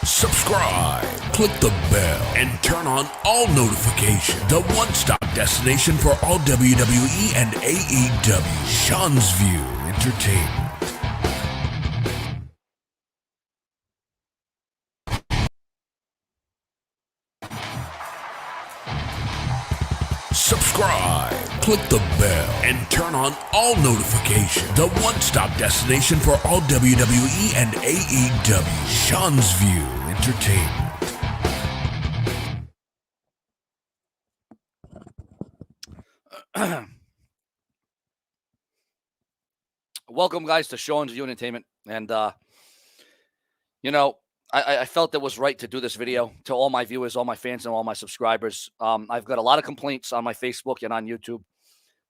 Subscribe, click the bell, and turn on all notifications. The one-stop destination for all WWE and AEW. Seanzviewent Entertainment. Subscribe, click the bell, and turn on all notifications. The one-stop destination for all WWE and AEW. Seanzviewent Entertainment. Welcome, guys, to Seanzviewent Entertainment. And, I felt it was right to do this video to all my viewers, all my fans, and all my subscribers. I've got a lot of complaints on my Facebook and on YouTube.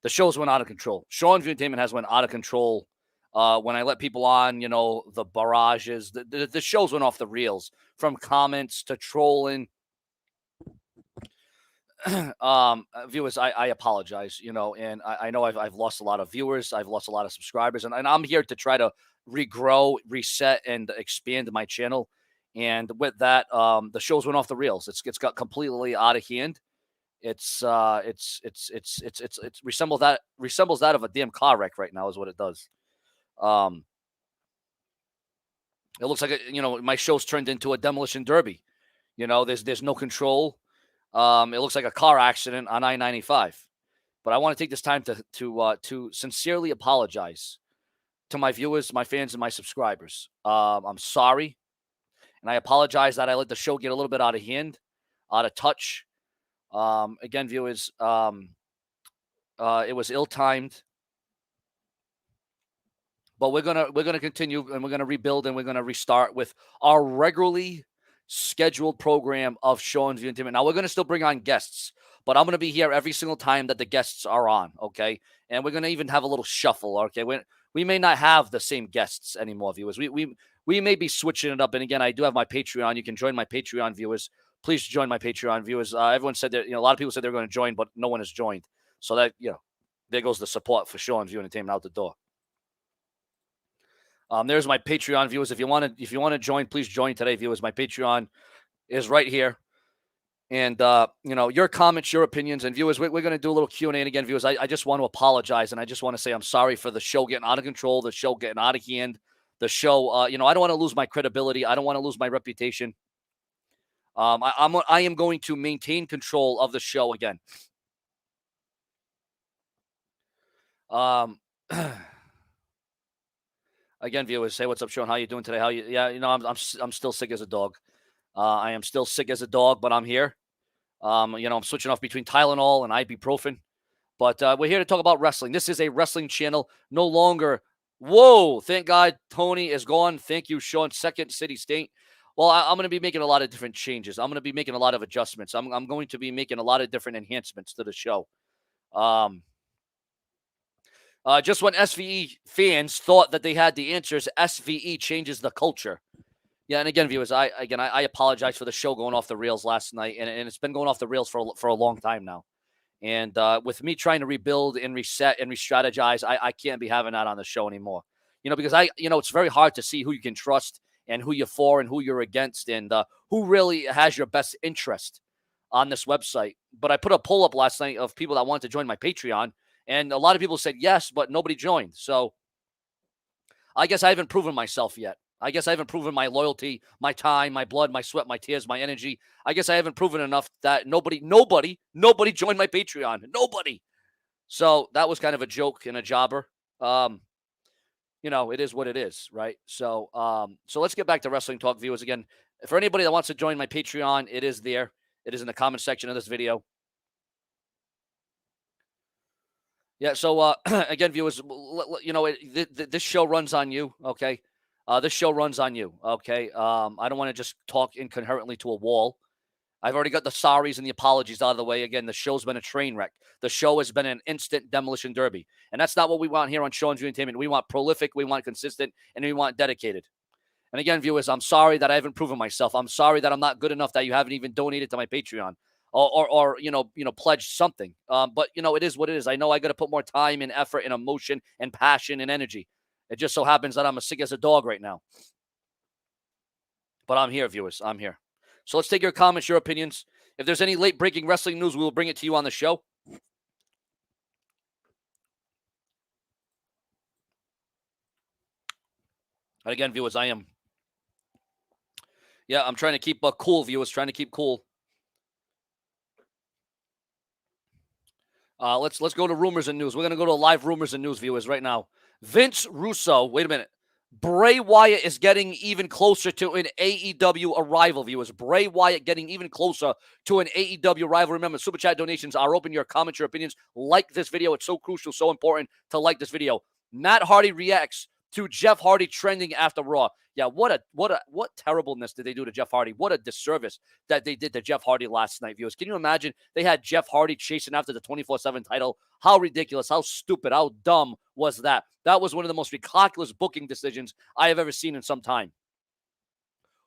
The shows went out of control. Seanzviewent Entertainment has went out of control. When I let people on, the barrages, the shows went off the reels, from comments to trolling. Viewers, I apologize, and I know I've lost a lot of viewers. I've lost a lot of subscribers, and I'm here to try to regrow, reset, and expand my channel. And with that, the shows went off the reels. It's got completely out of hand. It resembles that of a damn car wreck right now is what it does. It looks like my show's turned into a demolition derby. There's no control. It looks like a car accident on I-95. But I want to take this time to sincerely apologize to my viewers, my fans, and my subscribers. I'm sorry. And I apologize that I let the show get a little bit out of hand, out of touch. Again, viewers, it was ill-timed. But we're gonna continue, and we're gonna rebuild, and we're gonna restart with our regularly scheduled program of Seanzviewent Entertainment. Now, we're going to still bring on guests, but I'm going to be here every single time that the guests are on, okay? And we're going to even have a little shuffle, okay? We may not have the same guests anymore, viewers. We may be switching it up. And again, I do have my Patreon. You can join my Patreon, viewers. Please join my Patreon, viewers. Everyone said that, a lot of people said they were going to join, but no one has joined. So that, there goes the support for Seanzviewent Entertainment out the door. There's my Patreon, viewers. If you want to join, please join today, viewers. My Patreon is right here. And, your comments, your opinions, and viewers, we're going to do a little Q&A. And again, viewers, I just want to apologize. And I just want to say I'm sorry for the show getting out of control, the show getting out of hand, the show, I don't want to lose my credibility. I don't want to lose my reputation. I am going to maintain control of the show again. Again, viewers, say what's up, Sean. How you doing today? I'm still sick as a dog. I am still sick as a dog, but I'm here. I'm switching off between Tylenol and ibuprofen. But we're here to talk about wrestling. This is a wrestling channel, no longer. Whoa! Thank God Tony is gone. Thank you, Sean. Second City State. Well, I'm going to be making a lot of different changes. I'm going to be making a lot of adjustments. I'm going to be making a lot of different enhancements to the show. Just when SVE fans thought that they had the answers, SVE changes the culture. Yeah, and again, viewers, I apologize for the show going off the rails last night, and it's been going off the rails for a long time now. And with me trying to rebuild and reset and re-strategize, I can't be having that on the show anymore. Because it's very hard to see who you can trust and who you're for and who you're against and who really has your best interest on this website. But I put a poll up last night of people that wanted to join my Patreon. And a lot of people said yes, but nobody joined. So I guess I haven't proven myself yet. I guess I haven't proven my loyalty, my time, my blood, my sweat, my tears, my energy. I guess I haven't proven enough that nobody joined my Patreon. Nobody. So that was kind of a joke and a jobber. It is what it is, right? So let's get back to wrestling talk, viewers. Again, for anybody that wants to join my Patreon, it is there. It is in the comment section of this video. Yeah, so again, viewers, this show runs on you, okay? This show runs on you, okay? I don't want to just talk incoherently to a wall. I've already got the sorries and the apologies out of the way. Again, the show's been a train wreck. The show has been an instant demolition derby. And that's not what we want here on Seanzviewent Entertainment. We want prolific, we want consistent, and we want dedicated. And again, viewers, I'm sorry that I haven't proven myself. I'm sorry that I'm not good enough that you haven't even donated to my Patreon. Or pledge something. But it is what it is. I know I got to put more time and effort and emotion and passion and energy. It just so happens that I'm as sick as a dog right now. But I'm here, viewers. I'm here. So let's take your comments, your opinions. If there's any late-breaking wrestling news, we will bring it to you on the show. And again, viewers, I'm trying to keep cool, viewers, trying to keep cool. Let's go to rumors and news. We're going to go to live rumors and news, viewers, right now. Vince Russo, wait a minute. Bray Wyatt is getting even closer to an AEW arrival, viewers. Bray Wyatt getting even closer to an AEW arrival. Remember, Super Chat donations are open. Your comments, your opinions. Like this video. It's so crucial, so important to like this video. Matt Hardy reacts to Jeff Hardy trending after Raw. Yeah, what terribleness did they do to Jeff Hardy? What a disservice that they did to Jeff Hardy last night, viewers. Can you imagine? They had Jeff Hardy chasing after the 24/7 title. How ridiculous, how stupid, how dumb was that? That was one of the most ridiculous booking decisions I have ever seen in some time.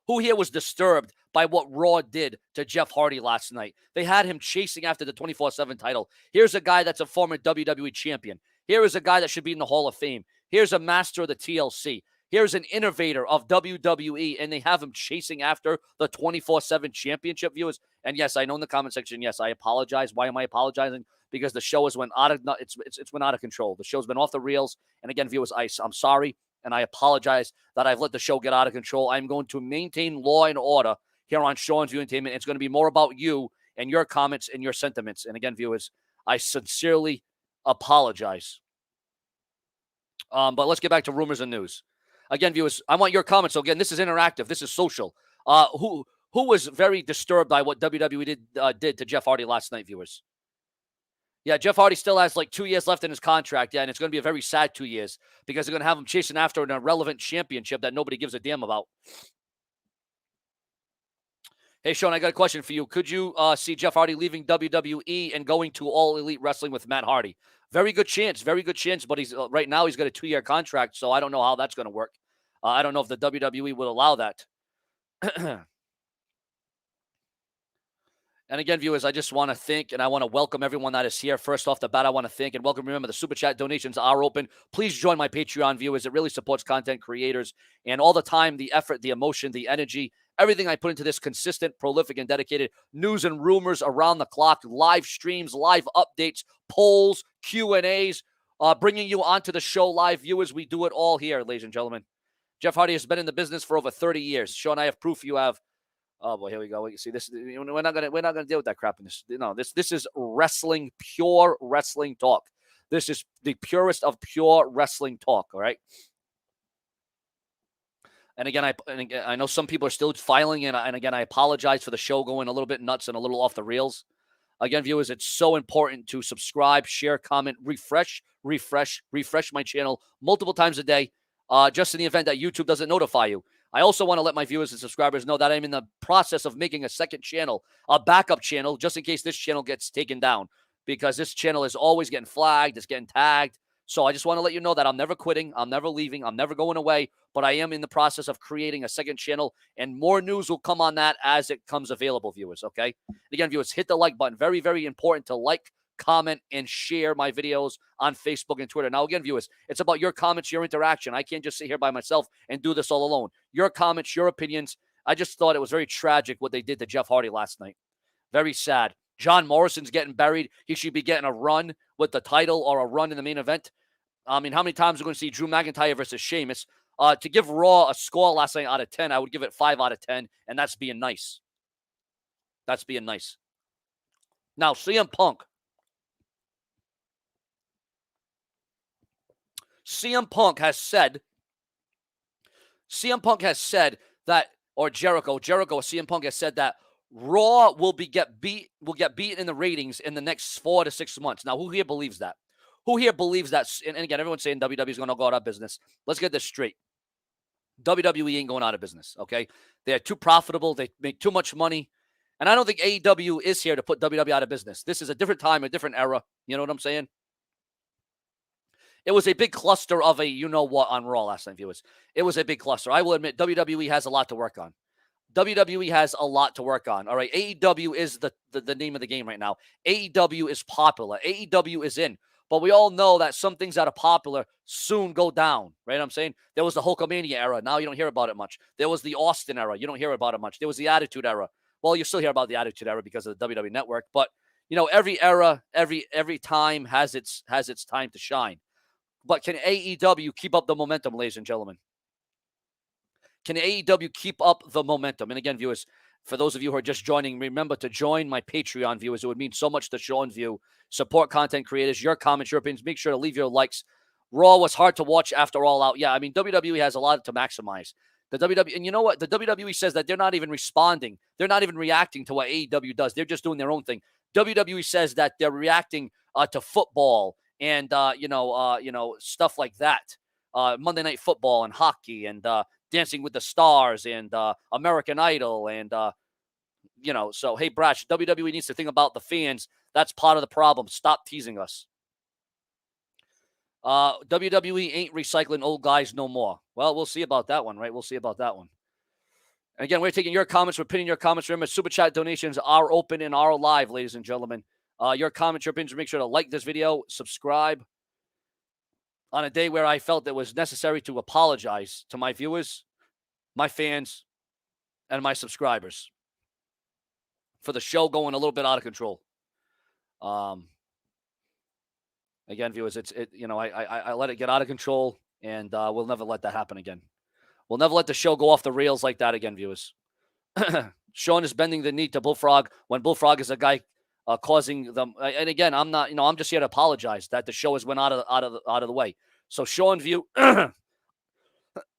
Who here was disturbed by what Raw did to Jeff Hardy last night? They had him chasing after the 24/7 title. Here's a guy that's a former WWE champion. Here is a guy that should be in the Hall of Fame. Here's a master of the TLC. Here's an innovator of WWE, and they have him chasing after the 24/7 championship, viewers. And yes, I know in the comment section, yes, I apologize. Why am I apologizing? Because the show has went out of it's went out of control. The show's been off the rails. And again, viewers, I'm sorry, and I apologize that I've let the show get out of control. I'm going to maintain law and order here on Seanzviewent. It's going to be more about you and your comments and your sentiments. And again, viewers, I sincerely apologize. But let's get back to rumors and news. Again, viewers, I want your comments. So again, this is interactive. This is social. Who was very disturbed by what WWE did to Jeff Hardy last night, viewers? Yeah, Jeff Hardy still has like 2 years left in his contract. Yeah, and it's going to be a very sad 2 years because they're going to have him chasing after an irrelevant championship that nobody gives a damn about. Hey, Sean, I got a question for you. Could you see Jeff Hardy leaving WWE and going to All Elite Wrestling with Matt Hardy? Very good chance, but he's right now he's got a 2-year contract, so I don't know how that's going to work. I don't know if the WWE would allow that. And again, viewers, I just want to thank and I want to welcome everyone that is here. First off the bat, I want to thank and welcome. Remember, the Super Chat donations are open. Please join my Patreon, viewers. It really supports content creators. And all the time, the effort, the emotion, the energy, everything I put into this consistent, prolific, and dedicated news and rumors around the clock, live streams, live updates, polls, Q&As, bringing you onto the show live, viewers. We do it all here, ladies and gentlemen. Jeff Hardy has been in the business for over 30 years. Sean, I have proof you have. Oh boy, here we go. You see this? We're not gonna deal with that crap in this. No, this is wrestling, pure wrestling talk. This is the purest of pure wrestling talk. All right. And again, I know some people are still filing, and again, I apologize for the show going a little bit nuts and a little off the rails. Again, viewers, it's so important to subscribe, share, comment, refresh my channel multiple times a day, just in the event that YouTube doesn't notify you. I also want to let my viewers and subscribers know that I'm in the process of making a second channel, a backup channel, just in case this channel gets taken down, because this channel is always getting flagged, it's getting tagged. So I just want to let you know that I'm never quitting, I'm never leaving, I'm never going away, but I am in the process of creating a second channel, and more news will come on that as it comes available, viewers, okay? Again, viewers, hit the like button. Very, very important to like, comment, and share my videos on Facebook and Twitter. Now, again, viewers, it's about your comments, your interaction. I can't just sit here by myself and do this all alone. Your comments, your opinions. I just thought it was very tragic what they did to Jeff Hardy last night. Very sad. John Morrison's getting buried. He should be getting a run with the title or a run in the main event. I mean, how many times are we going to see Drew McIntyre versus Sheamus? To give Raw a score last night out of 10, I would give it 5 out of 10, and that's being nice. That's being nice. Now, CM Punk. CM Punk has said that, or Jericho or CM Punk has said that Raw will get beaten in the ratings in the next 4 to 6 months. Now, who here believes that? Who here believes that? And again, everyone's saying WWE is going to go out of business. Let's get this straight. WWE ain't going out of business, okay? They're too profitable. They make too much money. And I don't think AEW is here to put WWE out of business. This is a different time, a different era. You know what I'm saying? It was a big cluster of a you-know-what on Raw last night, viewers. It was a big cluster. I will admit, WWE has a lot to work on. WWE has a lot to work on. All right, AEW is the name of the game right now. AEW is popular. AEW is in. But we all know that some things that are popular soon go down, right? I'm saying there was the Hulkamania era. Now you don't hear about it much. There was the Austin era. You don't hear about it much. There was the Attitude era. Well, you still hear about the Attitude era because of the WWE Network. But, every era, every time has its time to shine. But can AEW keep up the momentum, ladies and gentlemen? Can AEW keep up the momentum? And again, viewers, for those of you who are just joining, remember to join my Patreon, viewers. It would mean so much to Seanzview. Support content creators, your comments, your opinions. Make sure to leave your likes. Raw was hard to watch after All Out. Yeah, I mean, WWE has a lot to maximize. The WWE, and you know what? The WWE says that they're not even responding. They're not even reacting to what AEW does. They're just doing their own thing. WWE says that they're reacting to football and, stuff like that. Monday Night Football and hockey and Dancing with the Stars and American Idol and, so, hey, Brash, WWE needs to think about the fans. That's part of the problem. Stop teasing us. WWE ain't recycling old guys no more. Well, we'll see about that one, right? We'll see about that one. And again, we're taking your comments. We're pinning your comments. Remember, Super Chat donations are open and are alive, ladies and gentlemen. Your comments, your opinions, make sure to like this video, subscribe. On a day where I felt it was necessary to apologize to my viewers, my fans, and my subscribers for the show going a little bit out of control. Again, viewers, I let it get out of control, and we'll never let that happen again. We'll never let the show go off the rails like that again, viewers. Sean is bending the knee to Bullfrog when Bullfrog is a guy causing them. And again, I'm not. I'm just here to apologize that the show has went out of the way. So Seanview,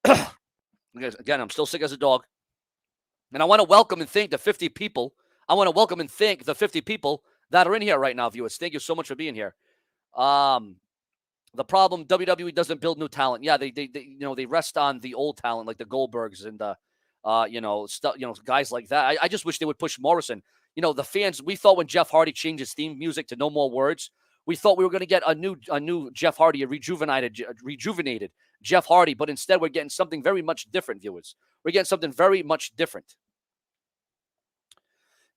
again, I'm still sick as a dog, and I want to welcome and thank the 50 people. I want to welcome and thank the 50 people that are in here right now, viewers. Thank you so much for being here. The problem, WWE doesn't build new talent. Yeah, they rest on the old talent like the Goldbergs and guys like that. I just wish they would push Morrison. The fans, we thought when Jeff Hardy changed his theme music to No More Words, we thought we were going to get a new Jeff Hardy, a rejuvenated Jeff Hardy, but instead we're getting something very much different, viewers. We're getting something very much different.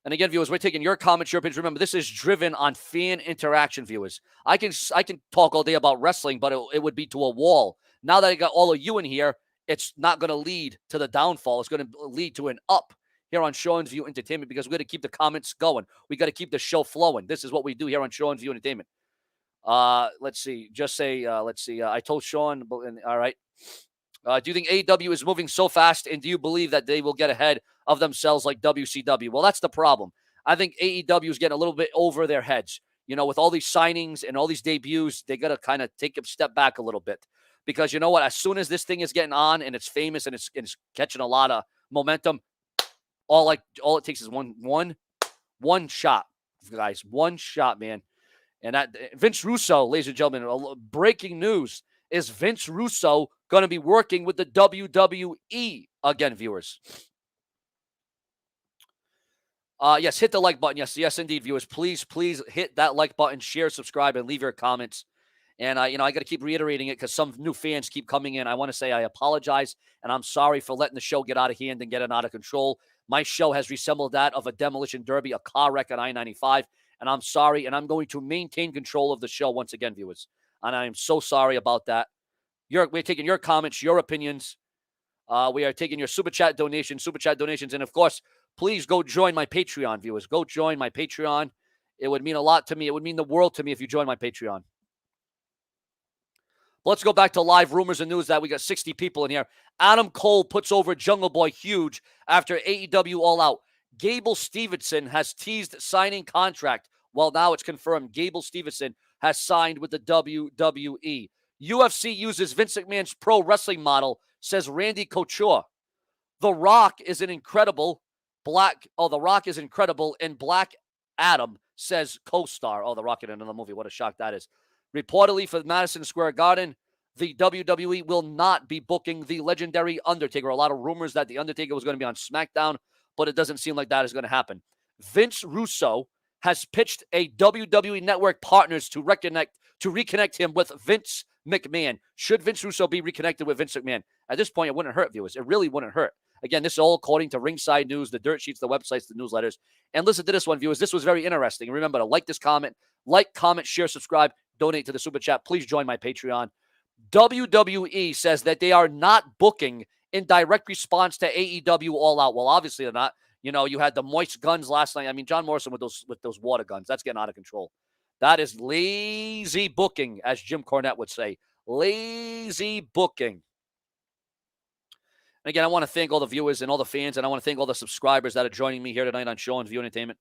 And again, viewers, we're taking your comments, your opinions. Remember, this is driven on fan interaction, viewers. I can talk all day about wrestling, but it would be to a wall. Now that I got all of you in here, it's not going to lead to the downfall. It's going to lead to an up here on Seanzview Entertainment because we're going to keep the comments going. We got to keep the show flowing. This is what we do here on Seanzview Entertainment. Let's see. Just say, I told Sean, all right. Do you think AEW is moving so fast, and do you believe that they will get ahead of themselves like WCW? Well, that's the problem. I think AEW is getting a little bit over their heads. With all these signings and all these debuts, they got to kind of take a step back a little bit. Because you know what? As soon as this thing is getting on and it's famous and it's catching a lot of momentum, all it takes is one shot, guys. One shot, man. And that Vince Russo, ladies and gentlemen, breaking news. Is Vince Russo going to be working with the WWE again, viewers? Yes, hit the like button. Yes, indeed, viewers. Please hit that like button, share, subscribe, and leave your comments. And, I got to keep reiterating it because some new fans keep coming in. I want to say I apologize, and I'm sorry for letting the show get out of hand and getting out of control. My show has resembled that of a demolition derby, a car wreck on I-95, and I'm sorry, and I'm going to maintain control of the show once again, viewers. And I am so sorry about that. We're taking your comments, your opinions. We are taking your super chat donations. And, of course, please go join my Patreon, viewers. Go join my Patreon. It would mean a lot to me. It would mean the world to me if you join my Patreon. Let's go back to live rumors and news that we got 60 people in here. Adam Cole puts over Jungle Boy huge after AEW All Out. Gable Steveson has teased signing contract. Well, now it's confirmed. Gable Steveson has signed with the WWE. UFC uses Vince McMahon's pro wrestling model, says Randy Couture. The Rock is incredible, and Black Adam, says co-star. Oh, The Rock in another movie. What a shock that is. Reportedly for Madison Square Garden, the WWE will not be booking the legendary Undertaker. A lot of rumors that the Undertaker was going to be on SmackDown, but it doesn't seem like that is going to happen. Vince Russo has pitched a WWE Network partners to reconnect him with Vince McMahon. Should Vince Russo be reconnected with Vince McMahon? At this point, it wouldn't hurt, viewers. It really wouldn't hurt. Again, this is all according to Ringside News, the dirt sheets, the websites, the newsletters. And listen to this one, viewers. This was very interesting. Remember to like this comment, share, subscribe. donate to the Super Chat, please join my Patreon. WWE says that they are not booking in direct response to AEW All Out. Well, obviously they're not. You know, you had the moist guns last night. I mean, John Morrison with those water guns. That's getting out of control. That is lazy booking, as Jim Cornette would say. Lazy booking. And again, I want to thank all the viewers and all the fans, and I want to thank all the subscribers that are joining me here tonight on Seanzviewent Entertainment.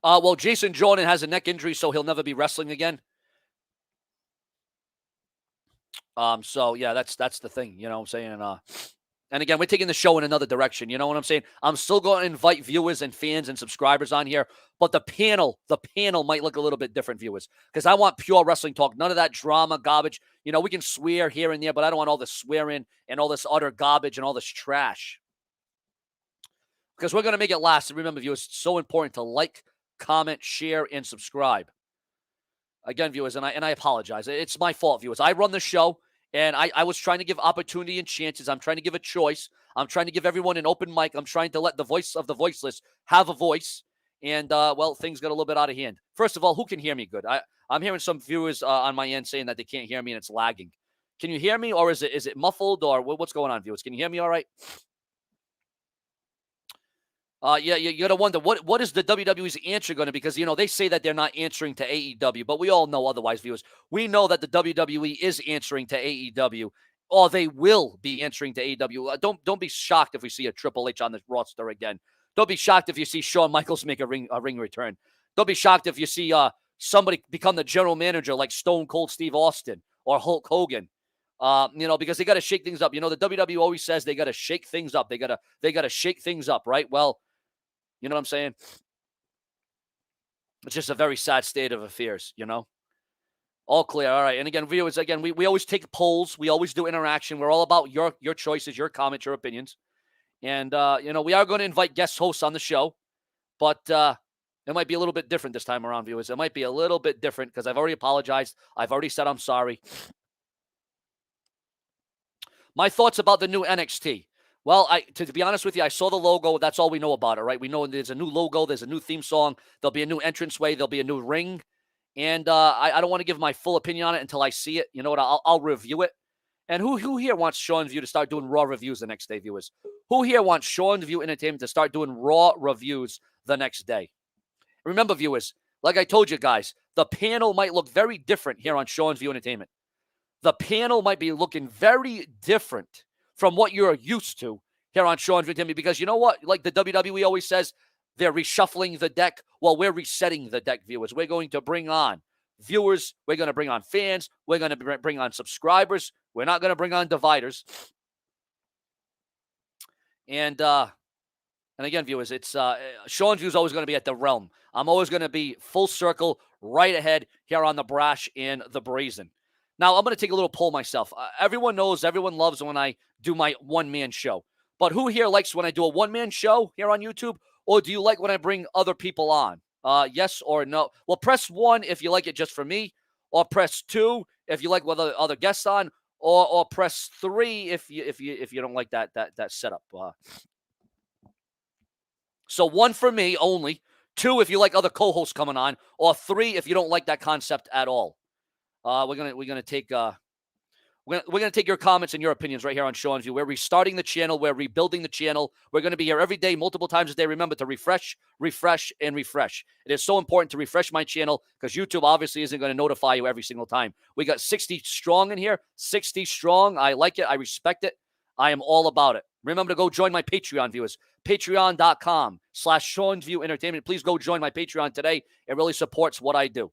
Well, Jason Jordan has a neck injury, so he'll never be wrestling again. So yeah, that's the thing, you know what I'm saying? And again, we're taking the show in another direction. You know what I'm saying? I'm still going to invite viewers and fans and subscribers on here, but the panel might look a little bit different, viewers, because I want pure wrestling talk. None of that drama, garbage. You know, we can swear here and there, but I don't want all this swearing and all this utter garbage and all this trash. Because we're going to make it last. And remember, viewers, it's so important to like, comment, share, and subscribe. Again, viewers, and I apologize. It's my fault, viewers. I run the show. And I was trying to give opportunity and chances. I'm trying to give a choice. I'm trying to give everyone an open mic. I'm trying to let the voice of the voiceless have a voice. And, well, things got a little bit out of hand. First of all, who can hear me good? I'm hearing some viewers on my end saying that they can't hear me and it's lagging. Can you hear me, or is it muffled, or what's going on, viewers? Can you hear me all right? Yeah, you got to wonder, what is the WWE's answer going to be? Because, you know, they say that they're not answering to AEW, but we all know otherwise, viewers. We know that the WWE is answering to AEW, or they will be answering to AEW. Don't be shocked if we see a Triple H on the roster again. Don't be shocked if you see Shawn Michaels make a ring return. Don't be shocked if you see somebody become the general manager like Stone Cold Steve Austin or Hulk Hogan. You know, because they got to shake things up. You know, the WWE always says they got to shake things up. They got to shake things up, right? Well, you know what I'm saying? It's just a very sad state of affairs, you know? All clear. All right. And again, viewers, we always take polls. We always do interaction. We're all about your choices, your comments, your opinions. And, you know, we are going to invite guest hosts on the show. But it might be a little bit different this time around, viewers. It might be a little bit different because I've already apologized. I've already said I'm sorry. My thoughts about the new NXT. Well, to be honest with you, I saw the logo. That's all we know about it, right? We know there's a new logo. There's a new theme song. There'll be a new entranceway. There'll be a new ring. And I don't want to give my full opinion on it until I see it. You know what? I'll review it. And who here wants Seanzview to start doing Raw reviews the next day, viewers? Who here wants Seanzview Entertainment to start doing Raw reviews the next day? Remember, viewers, like I told you guys, the panel might look very different here on Seanzview Entertainment. The panel might be looking very different from what you're used to here on Seanzviewent Entertainment, because you know what? Like the WWE always says, they're reshuffling the deck. Well, we're resetting the deck, viewers. We're going to bring on viewers. We're going to bring on fans. We're going to bring on subscribers. We're not going to bring on dividers. And again, viewers, it's Sean's View is always going to be at the realm. I'm always going to be full circle, right ahead here on the Brash and the Brazen. Now, I'm going to take a little poll myself. Everyone knows, everyone loves when I do my one-man show. But who here likes when I do a one-man show here on YouTube? Or do you like when I bring other people on? Yes or no? Well, press 1 if you like it just for me. Or press 2 if you like with other guests on. Or press 3 if you don't like that setup. So 1 for me only. 2 if you like other co-hosts coming on. Or 3 if you don't like that concept at all. We're gonna take your comments and your opinions right here on Seanzview. We're restarting the channel. We're rebuilding the channel. We're going to be here every day, multiple times a day. Remember to refresh, and refresh. It is so important to refresh my channel because YouTube obviously isn't going to notify you every single time. We got 60 strong in here. 60 strong. I like it. I respect it. I am all about it. Remember to go join my Patreon, viewers. Patreon.com/Seanzview Entertainment. Please go join my Patreon today. It really supports what I do.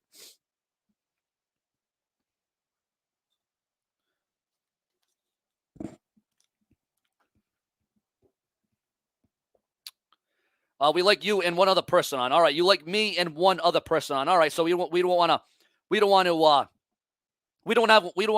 We like you and one other person on. All right, you like me and one other person on. All right, so we don't want to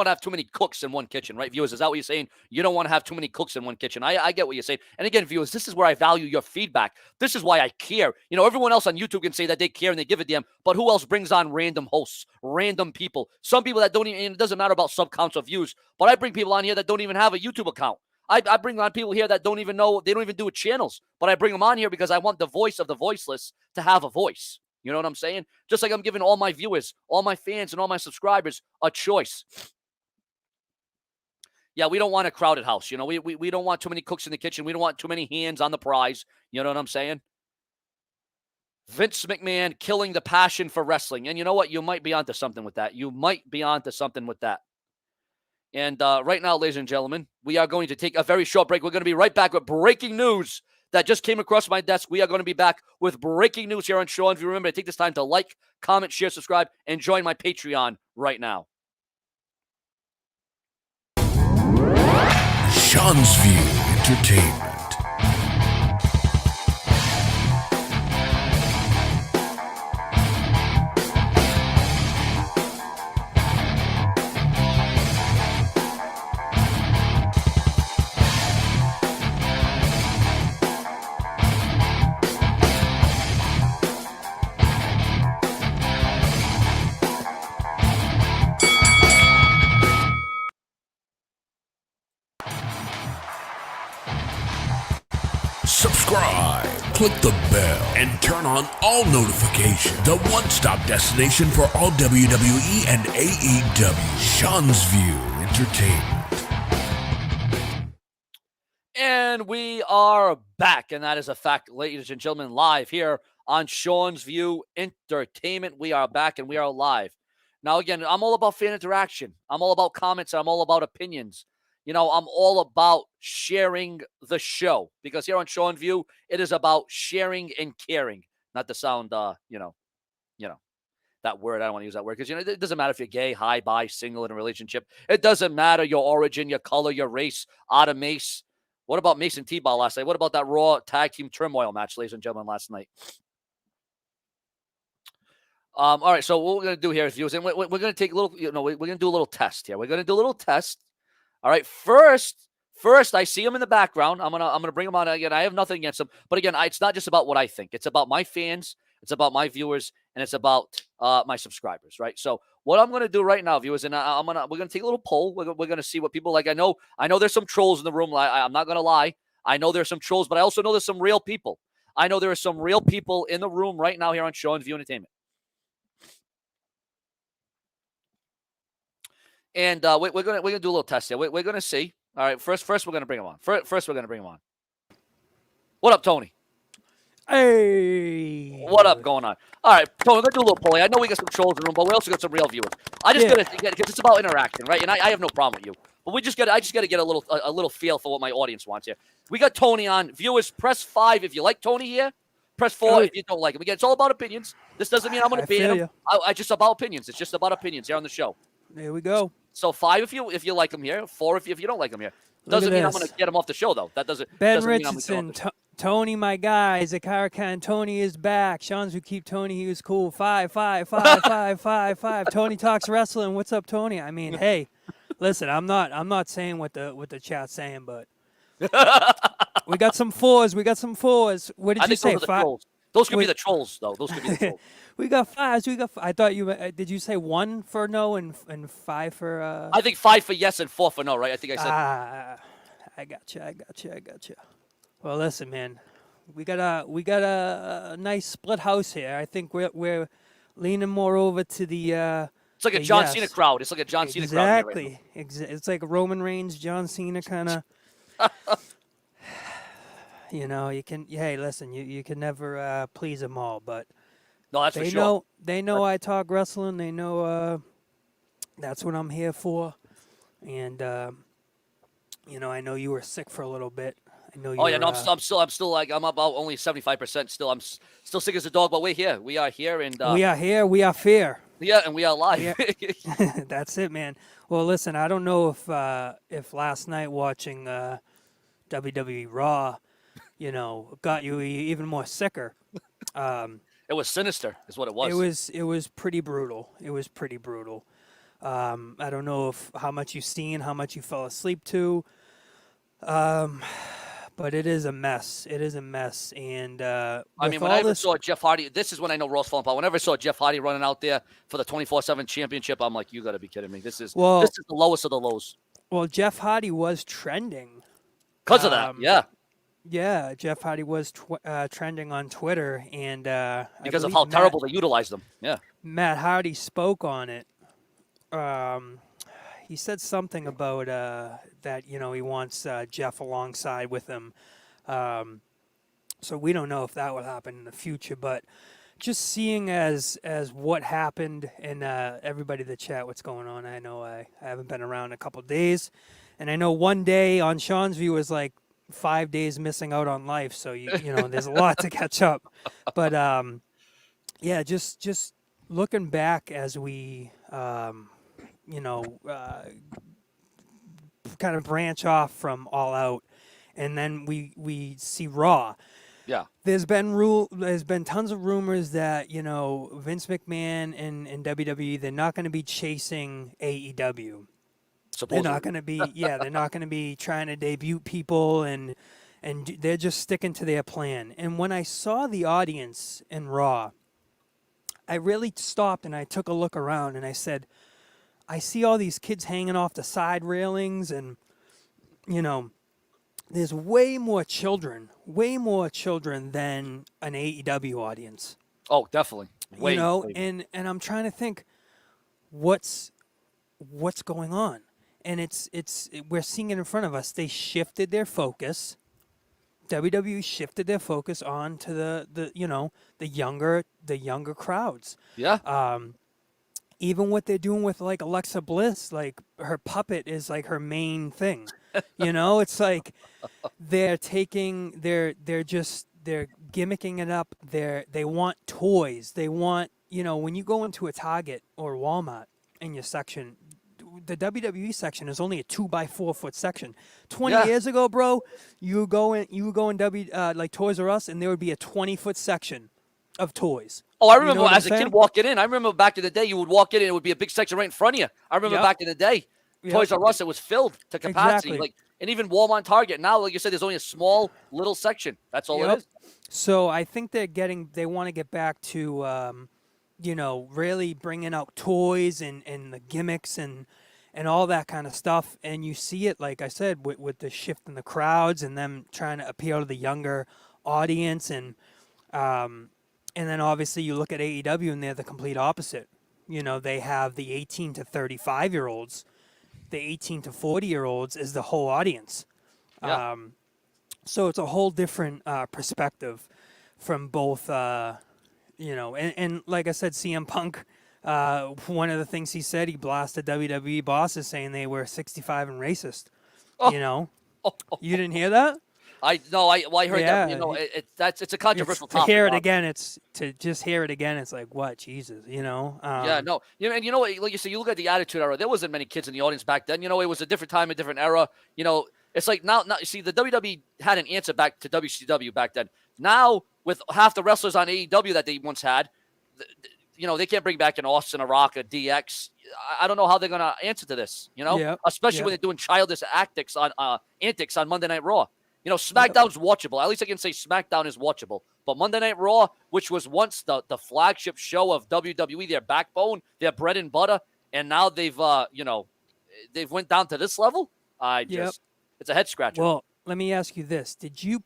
have too many cooks in one kitchen, right, viewers? Is that what you're saying? You don't want to have too many cooks in one kitchen. I get what you're saying. And again, viewers, this is where I value your feedback. This is why I care. You know, everyone else on YouTube can say that they care and they give a damn, but who else brings on random hosts, random people? Some people that don't even, and it doesn't matter about sub counts or views, but I bring people on here that don't even have a YouTube account. I bring on people here that don't even know, they don't even do channels, but I bring them on here because I want the voice of the voiceless to have a voice. You know what I'm saying? Just like I'm giving all my viewers, all my fans, and all my subscribers a choice. Yeah, we don't want a crowded house. You know, we don't want too many cooks in the kitchen. We don't want too many hands on the prize. You know what I'm saying? Vince McMahon killing the passion for wrestling. And you know what? You might be onto something with that. You might be onto something with that. And right now, ladies and gentlemen, we are going to take a very short break. We're going to be right back with breaking news that just came across my desk. We are going to be back with breaking news here on Sean's View. Remember to take this time to like, comment, share, subscribe, and join my Patreon right now. Sean's View Entertainment. Subscribe, click the bell, and turn on all notifications. The one-stop destination for all WWE and AEW. Sean's View Entertainment. And we are back, and that is a fact, ladies and gentlemen, live here on Sean's View Entertainment. We are back, and we are live. Now, again, I'm all about fan interaction. I'm all about comments. I'm all about opinions. You know, I'm all about sharing the show because here on Sean View, it is about sharing and caring. Not to sound, that word. I don't want to use that word because, it doesn't matter if you're gay, high, bi, single, in a relationship. It doesn't matter your origin, your color, your race, out of Mace. What about Mason T-Ball last night? What about that Raw Tag Team Turmoil match, ladies and gentlemen, last night? All right, so what we're going to do here is, viewers, and we're going to take a little, we're going to do a little test here. We're going to do a little test. All right, first, I see him in the background. I'm gonna bring him on again. I have nothing against him, but again, it's not just about what I think. It's about my fans. It's about my viewers, and it's about my subscribers. Right. So what I'm gonna do right now, viewers, and we're gonna take a little poll. We're gonna see what people like. I know there's some trolls in the room. I'm not gonna lie. I know there's some trolls, but I also know there's some real people. I know there are some real people in the room right now here on Sean's View Entertainment. And we're gonna do a little test here. We're gonna see. All right, first we're gonna bring him on. First we're gonna bring him on. What up, Tony? Hey. What up going on? All right, Tony, we're gonna do a little polling. I know we got some trolls in the room, but we also got some real viewers. I just gotta get because it's about interacting, right? And I have no problem with you, but I just gotta get a little feel for what my audience wants here. We got Tony on. Viewers, press 5 if you like Tony here. Press 4 if you don't like him. Again, it's all about opinions. This doesn't mean I'm gonna ban him. I just about opinions. It's just about opinions here on the show. There we go. So 5 if you like him here, 4 if you don't like him here. Doesn't mean I'm going to get him off the show though. That doesn't. Ben doesn't Richardson, Tony, my guy, Zakarakan, Tony is back. Sean's who keep Tony. He was cool. 5. Tony talks wrestling. What's up, Tony? I mean, hey, listen, I'm not saying what the chat's saying, but we got some 4s. What did you say? 5. Those could be the trolls, though. Those could be the trolls. We got 5s. I thought you did. You say 1 for no and 5 for? I think 5 for yes and 4 for no, right? I think I said. I got you. Well, listen, man, we got a nice split house here. I think we're leaning more over to the. It's like a John Cena crowd. It's like a John Cena crowd. Exactly. It's like a Roman Reigns, John Cena kind of. You can. Hey, listen, you can never please them all, but. No, that's for sure. They know I talk wrestling. They know that's what I'm here for. And I know you were sick for a little bit. I know you. Oh yeah, no, I'm still like I'm about only 75% still. I'm still sick as a dog, but we're here. We are here, and we are here. We are fair. Yeah, and we are live. Yeah. That's it, man. Well, listen, I don't know if last night watching WWE Raw, got you even more sicker. It was sinister, is what it was. It was pretty brutal. I don't know how much you've seen, how much you fell asleep to, but it is a mess. And when I ever saw Jeff Hardy, this is when I know Raw's falling apart. Whenever I saw Jeff Hardy running out there for the 24/7 championship, I'm like, you got to be kidding me. This is the lowest of the lows. Well, Jeff Hardy was trending Because of that, yeah. Yeah, Jeff Hardy was trending on Twitter, and because of how terrible they utilized them. Yeah. Matt Hardy spoke on it. He said something about that, he wants Jeff alongside with him. So we don't know if that will happen in the future, but just seeing as what happened, and everybody in the chat, what's going on. I know I haven't been around a couple of days, and I know one day on Sean's View was like 5 days missing out on life, so you know there's a lot to catch up. But yeah, just looking back as we kind of branch off from All Out, and then we see Raw. Yeah. There's been tons of rumors that, Vince McMahon and WWE, they're not going to be chasing AEW. Supposedly. They're not going to be they're not going to be trying to debut people, and they're just sticking to their plan. And when I saw the audience in Raw, I really stopped and I took a look around and I said, I see all these kids hanging off the side railings, and there's way more children than an AEW audience. Oh, definitely. Way. And I'm trying to think what's going on. And we're seeing it in front of us. They shifted their focus. WWE shifted their focus on to the younger crowds. Yeah. Even what they're doing with like Alexa Bliss, like her puppet is like her main thing. It's like they're gimmicking it up. They want toys. They want, when you go into a Target or Walmart in your section, the WWE section is only a 2x4 foot section. 20 years ago, bro, you would go in like Toys R Us, and there would be a 20-foot section of toys. Oh, I remember as a kid walking in. I remember back in the day, you would walk in and it would be a big section right in front of you. I remember back in the day, Toys R Us, it was filled to capacity. Exactly. And even Walmart and Target. Now, like you said, there's only a small little section. That's all it is. So I think they want to get back to, really bringing out toys and the gimmicks and all that kind of stuff. And you see it, like I said, with the shift in the crowds and them trying to appeal to the younger audience. And then obviously you look at AEW and they're the complete opposite. They have the 18 to 35-year-olds. The 18 to 40-year-olds is the whole audience. Yeah. So it's a whole different perspective from both, and like I said, CM Punk, one of the things he said, he blasted WWE bosses saying they were 65 and racist. You didn't hear that? I heard that. It's a controversial topic. To hear it again, just hear it again. It's like, what, Jesus, yeah, no, and what, like you said, you look at the Attitude Era. There wasn't many kids in the audience back then. It was a different time, a different era. It's like now, you see, the WWE had an answer back to WCW back then. Now, with half the wrestlers on AEW that they once had, they can't bring back an Austin, a Rock, a DX. I don't know how they're going to answer to this, especially when they're doing childish antics on Monday Night Raw. SmackDown's watchable. At least I can say SmackDown is watchable. But Monday Night Raw, which was once the flagship show of WWE, their backbone, their bread and butter, and now they've went down to this level. It's a head scratcher. Well, let me ask you this: Did you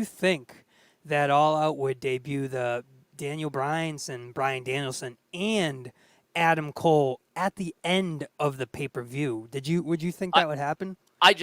think that All Out would debut the Daniel Bryan's and Bryan Danielson and Adam Cole at the end of the pay-per-view? Would you think that would happen? My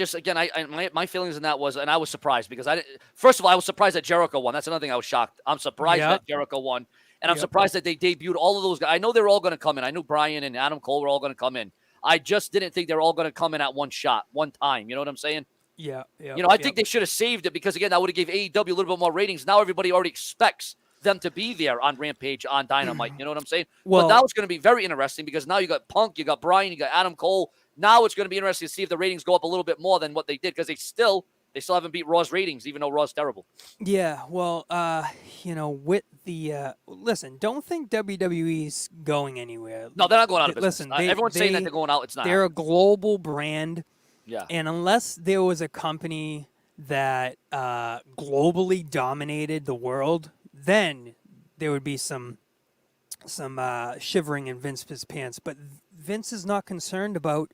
feelings in that was, and I was surprised because first of all, I was surprised that Jericho won. That's another thing I was shocked. I'm surprised that Jericho won, and I'm surprised that they debuted all of those guys. I know they were all going to come in. I knew Bryan and Adam Cole were all going to come in. I just didn't think they were all going to come in at one shot, one time. You know what I'm saying? Yeah. I think they should have saved it because, again, that would have gave AEW a little bit more ratings. Now everybody already expects them to be there on Rampage, on Dynamite. You know what I'm saying? Well, but now it's going to be very interesting because now you got Punk, you got Bryan, you got Adam Cole. Now it's going to be interesting to see if the ratings go up a little bit more than what they did because they still haven't beat Raw's ratings, even though Raw's terrible. Yeah, well, with the listen, don't think WWE's going anywhere. No, they're not going out of business. Listen, everyone's saying that they're going out. It's not. They're a global brand. Yeah. And unless there was a company that globally dominated the world, then there would be some shivering in Vince's pants. But Vince is not concerned about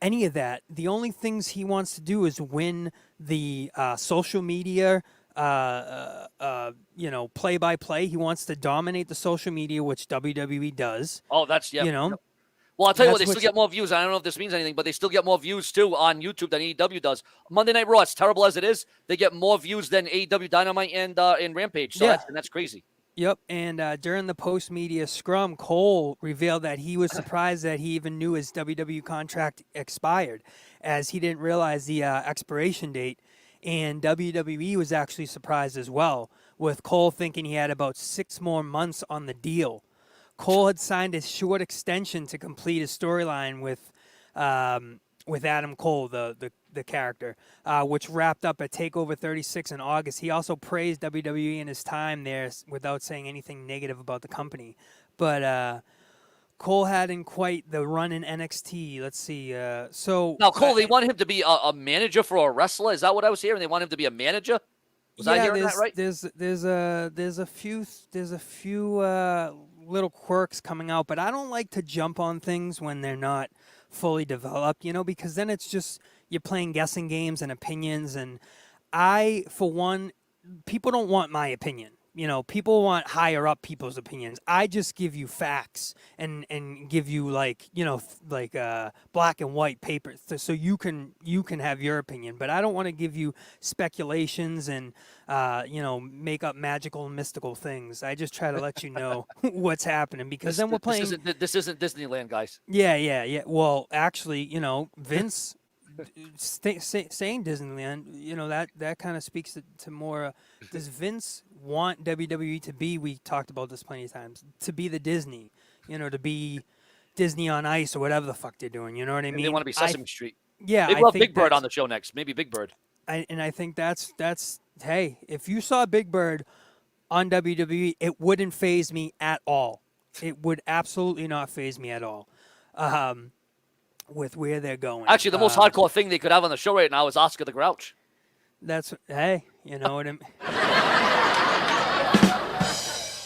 any of that. The only things he wants to do is win the social media, play by play. He wants to dominate the social media, which WWE does. Oh, that's You know, Yep. Well, I'll tell you what, that's they still get more views. I don't know if this means anything, but they still get more views too on YouTube than AEW does. Monday Night Raw, as terrible as it is, they get more views than AEW Dynamite and Rampage. So that's crazy. Yep, and during the post-media scrum, Cole revealed that he was surprised that he even knew his WWE contract expired, as he didn't realize the expiration date. And WWE was actually surprised as well, with Cole thinking he had about 6 more months on the deal. Cole had signed a short extension to complete his storyline with Adam Cole, the character, which wrapped up at TakeOver 36 in August. He also praised WWE in his time there without saying anything negative about the company. But Cole hadn't quite the run in NXT. Let's see. Now, Cole, they want him to be a manager for a wrestler. Is that what I was hearing? They want him to be a manager? Was I hearing that right? There's a few little quirks coming out, but I don't like to jump on things when they're not fully developed, because then it's just you're playing guessing games and opinions. And I, for one, people don't want my opinion. People want higher up people's opinions. I just give you facts and give you black and white paper so you can have your opinion. But I don't want to give you speculations and make up magical and mystical things. I just try to let you know what's happening, because then we're playing. This isn't Disneyland, guys. Yeah. Well, actually, Vince. Saying Disneyland, that kind of speaks to more. Does Vince want WWE to be? We talked about this plenty of times. To be the Disney, to be Disney on Ice or whatever the fuck they're doing. You know what I mean? They want to be Sesame Street. Yeah, they love Big Bird on the show next. Maybe Big Bird. I think that's hey, if you saw Big Bird on WWE, it wouldn't faze me at all. It would absolutely not faze me at all. With where they're going. Actually, the most hardcore thing they could have on the show right now is Oscar the Grouch. Hey, you know what I mean?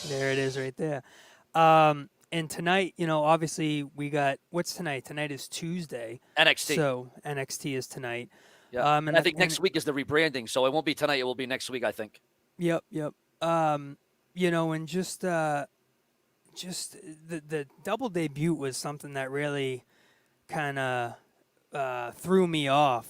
There it is right there. And tonight, obviously we got, what's tonight? Tonight is Tuesday. NXT. So NXT is tonight. Yeah. And I think next week is the rebranding, so it won't be tonight, it will be next week, I think. Yep. And just the double debut was something that really kind of threw me off,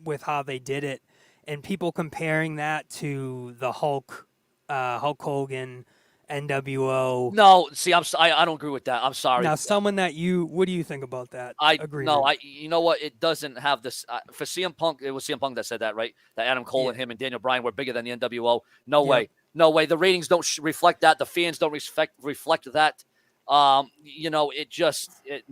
with how they did it, and people comparing that to the Hulk Hogan, NWO. No, see, I don't agree with that. I'm sorry. Now, someone that what do you think about that? You know what? It doesn't have this for CM Punk. It was CM Punk that said that, right? That Adam Cole and him and Daniel Bryan were bigger than the NWO. No way. The ratings don't reflect that. The fans don't reflect that. I think that was just it's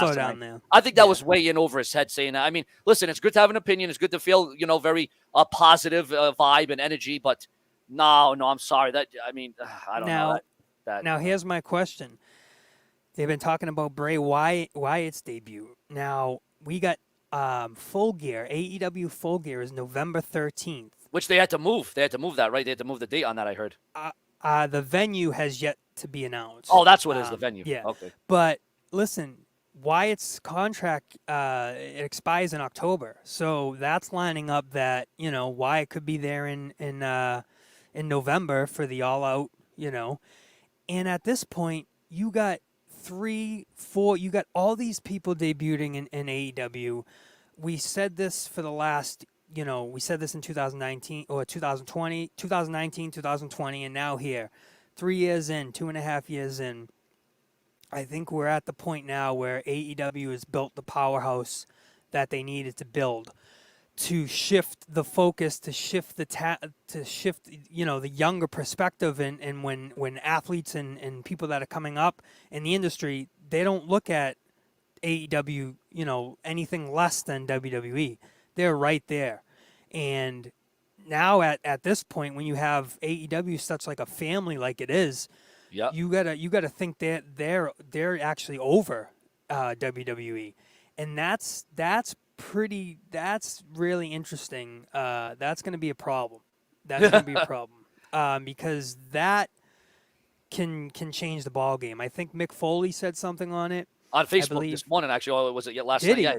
slow down there. I think that was way in over his head saying that. I mean, listen, it's good to have an opinion. It's good to feel, very positive vibe and energy. But no, I'm sorry. I don't know that. Now, here's my question. They've been talking about Bray Wyatt's debut. Now, we got Full Gear. AEW Full Gear is November 13th. Which they had to move. They had to move that, right? They had to move the date on that, I heard. The venue has yet to be announced. Oh, that's what it is, the venue. Yeah. Okay. But listen, Wyatt's contract it expires in October, so that's lining up that Wyatt could be there in November for the All Out. And at this point, you got 3, 4. You got all these people debuting in AEW. We said this for the last. We said this in 2019 or 2020, 2019, 2020, and now here. 3 years in, 2.5 years in, I think we're at the point now where AEW has built the powerhouse that they needed to build to shift the focus, to shift the younger perspective, and when athletes and people that are coming up in the industry, they don't look at AEW, anything less than WWE. They're right there. And now at this point, when you have AEW such like a family like it is, you gotta think that they're actually over WWE, and that's really interesting. That's going to be a problem. Because that can change the ball game. I think Mick Foley said something on it. on I Facebook believe. this morning, actually. Or was it last Did night? he? Yeah.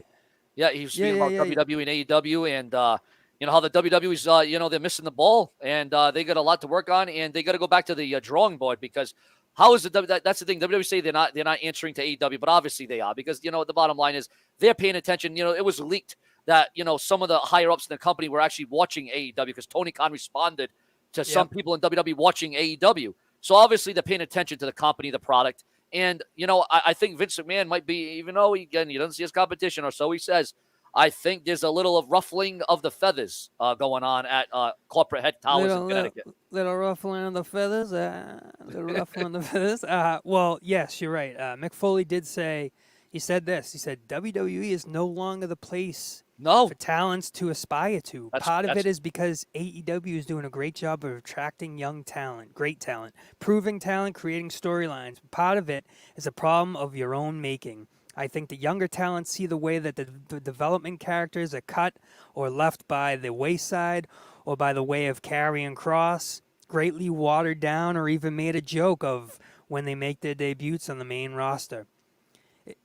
Yeah, he was speaking Yeah, about yeah, yeah. WWE and AEW and, how the WWE's, they're missing the ball and they got a lot to work on and they got to go back to the drawing board because how is it that's the thing. WWE say they're not answering to AEW, but obviously they are because, the bottom line is they're paying attention. It was leaked that, some of the higher ups in the company were actually watching AEW because Tony Khan responded to some people in WWE watching AEW. So obviously they're paying attention to the company, the product. And, I think Vince McMahon might be, even though, he doesn't see his competition, or so he says, I think there's a little of ruffling of the feathers going on at corporate head towers in Connecticut. Little ruffling of the feathers. Little ruffling of the feathers. Well, yes, you're right. Mick Foley did say, he said this. He said, WWE is no longer the place for talents to aspire to. Part of it is because AEW is doing a great job of attracting young talent, great talent, proving talent, creating storylines. Part of it is a problem of your own making. I think the younger talents see the way that the development characters are cut or left by the wayside or by the way of Karrion Kross, greatly watered down or even made a joke of when they make their debuts on the main roster.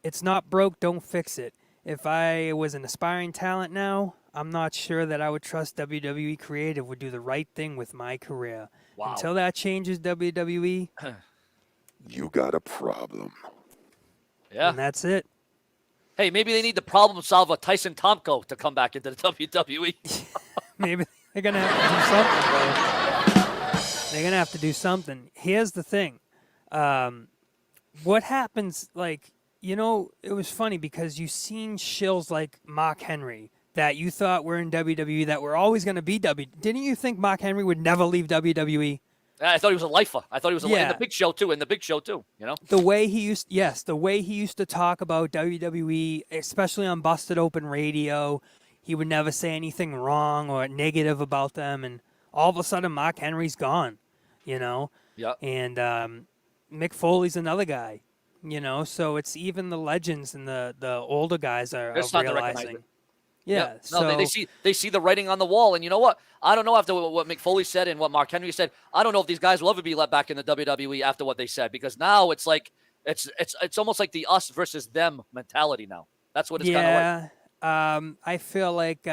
It's not broke, don't fix it. If I was an aspiring talent now, I'm not sure that I would trust WWE Creative would do the right thing with my career. Wow. Until that changes, WWE, you got a problem. Yeah. And that's it. Hey, maybe they need the problem solver Tyson Tomko to come back into the WWE. Maybe they're going to have to do something, bro. They're going to have to do something. Here's the thing. What happens, it was funny because you seen shills like Mark Henry that you thought were in WWE that were always going to be WWE. Didn't you think Mark Henry would never leave WWE? I thought he was a lifer. I thought he was in the Big Show too. The way he used to talk about WWE, especially on Busted Open Radio, he would never say anything wrong or negative about them. And all of a sudden, Mark Henry's gone. Yeah. And Mick Foley's another guy. So it's even the legends and the older guys are realizing. Yeah. No, they see the writing on the wall, and you know what? I don't know after what Mick Foley said and what Mark Henry said. I don't know if these guys will ever be let back in the WWE after what they said because now it's like it's almost like the us versus them mentality now. That's what it's kind of like. I feel like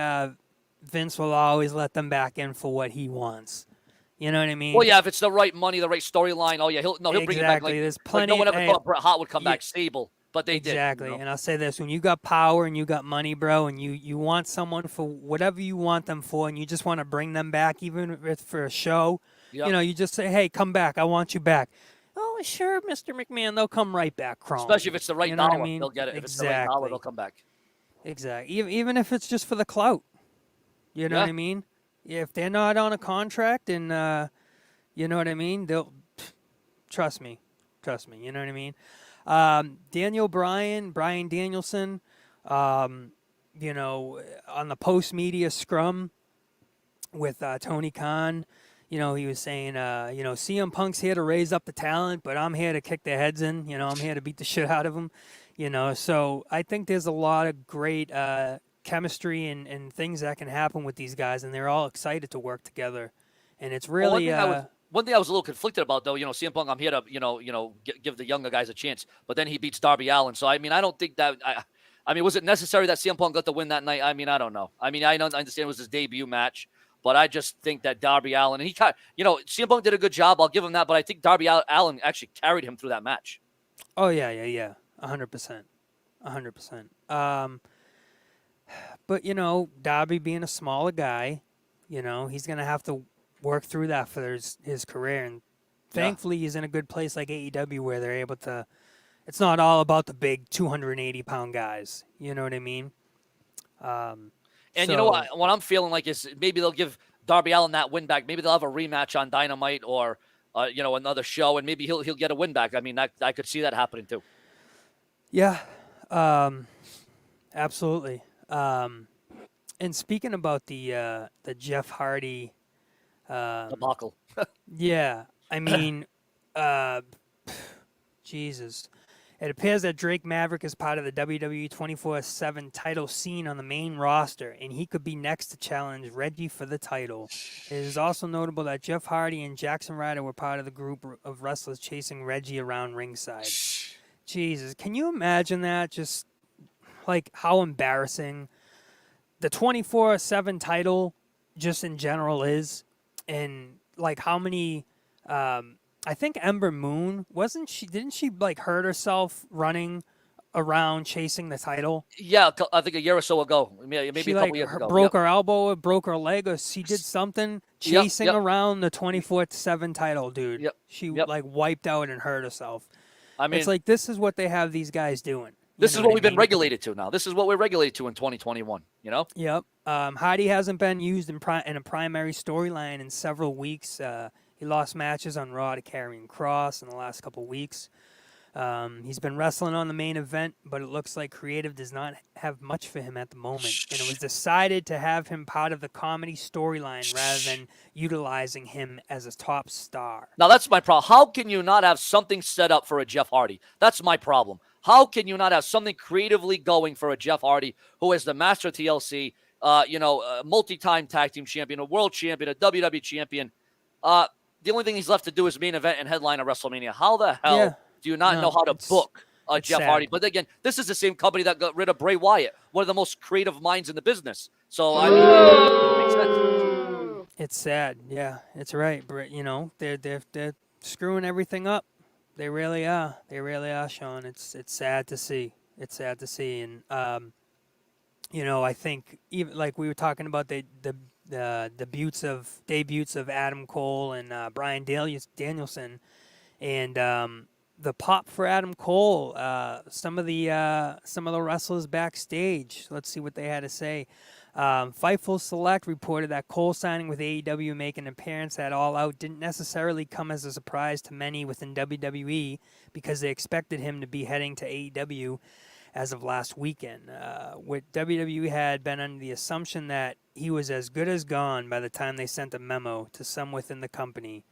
Vince will always let them back in for what he wants. You know what I mean? Well, yeah, if it's the right money, the right storyline. Oh yeah, he'll bring it back. There's plenty. No one ever thought Bret Hart would come back stable. But they did. Exactly. And I'll say this, when you got power and you got money, bro, and you want someone for whatever you want them for, and you just want to bring them back, even if it's for a show, you just say, hey, come back. I want you back. Oh, sure, Mr. McMahon. They'll come right back, crawling. Especially if it's the right dollar. I mean? They'll get it. If it's the right dollar, they'll come back. Exactly. Even if it's just for the clout. You know what I mean? If they're not on a contract and, you know what I mean, they'll trust me. You know what I mean? Daniel Bryan Danielson, on the post-media scrum with Tony Khan, he was saying, CM Punk's here to raise up the talent, but I'm here to kick their heads in. I'm here to beat the shit out of them. So I think there's a lot of great chemistry and things that can happen with these guys, and they're all excited to work together. And it's really... One thing I was a little conflicted about, though, CM Punk, I'm here to, give the younger guys a chance. But then he beats Darby Allin. So, I don't think that was it necessary that CM Punk got the win that night? I don't know. I understand it was his debut match. But I just think that Darby Allin, and CM Punk did a good job. I'll give him that. But I think Darby Allin actually carried him through that match. Oh, yeah. 100%. 100%. But, Darby being a smaller guy, he's going to have to work through that for his career, and thankfully he's in a good place like AEW where they're able to. It's not all about the big 280-pound guys. You know what I mean? You know what I'm feeling like is maybe they'll give Darby Allin that win back. Maybe they'll have a rematch on Dynamite or another show, and maybe he'll get a win back. I could see that happening too. Yeah, absolutely. And speaking about the Jeff Hardy. Debacle. Yeah, Jesus. It appears that Drake Maverick is part of the WWE 24/7 title scene on the main roster, and he could be next to challenge Reggie for the title. It is also notable that Jeff Hardy and Jackson Ryder were part of the group of wrestlers chasing Reggie around ringside. Jesus, can you imagine that? Just like how embarrassing the 24/7 title just in general is, and like how many. I think Ember Moon didn't she like hurt herself running around chasing the title? Yeah, I think a year or so ago, maybe She a like couple years ago. broke her elbow, or broke her leg, or she did something chasing Yep. around the 24/7 title, dude. Yep. She Yep. like wiped out and hurt herself. I mean, It's like this is what they have these guys doing. this is what we've been regulated to now. This is what we're regulated to in 2021. You know? Yep. Hardy hasn't been used in a primary storyline in several weeks. He lost matches on Raw to Karrion Kross in the last couple weeks. He's been wrestling on the main event, but it looks like creative does not have much for him at the moment. And it was decided to have him part of the comedy storyline rather than utilizing him as a top star. Now, that's my problem. How can you not have something set up for a Jeff Hardy? That's my problem. How can you not have something creatively going for a Jeff Hardy, who is the master of TLC, a multi-time tag team champion, a world champion, a WWE champion? The only thing he's left to do is main event and headline a WrestleMania. How the hell do you not know how to book Jeff sad. Hardy? But again, this is the same company that got rid of Bray Wyatt, one of the most creative minds in the business. So, I mean, it doesn't make sense. It's sad. Yeah, it's right. You know, they're screwing everything up. They really are. They really are, Sean. It's sad to see. It's sad to see. And I think even like we were talking about the debuts of Adam Cole and Bryan Danielson, and the pop for Adam Cole. Some of the wrestlers backstage. Let's see what they had to say. Fightful Select reported that Cole signing with AEW, making an appearance at All Out, didn't necessarily come as a surprise to many within WWE because they expected him to be heading to AEW as of last weekend. With WWE had been under the assumption that he was as good as gone by the time they sent a memo to some within the company.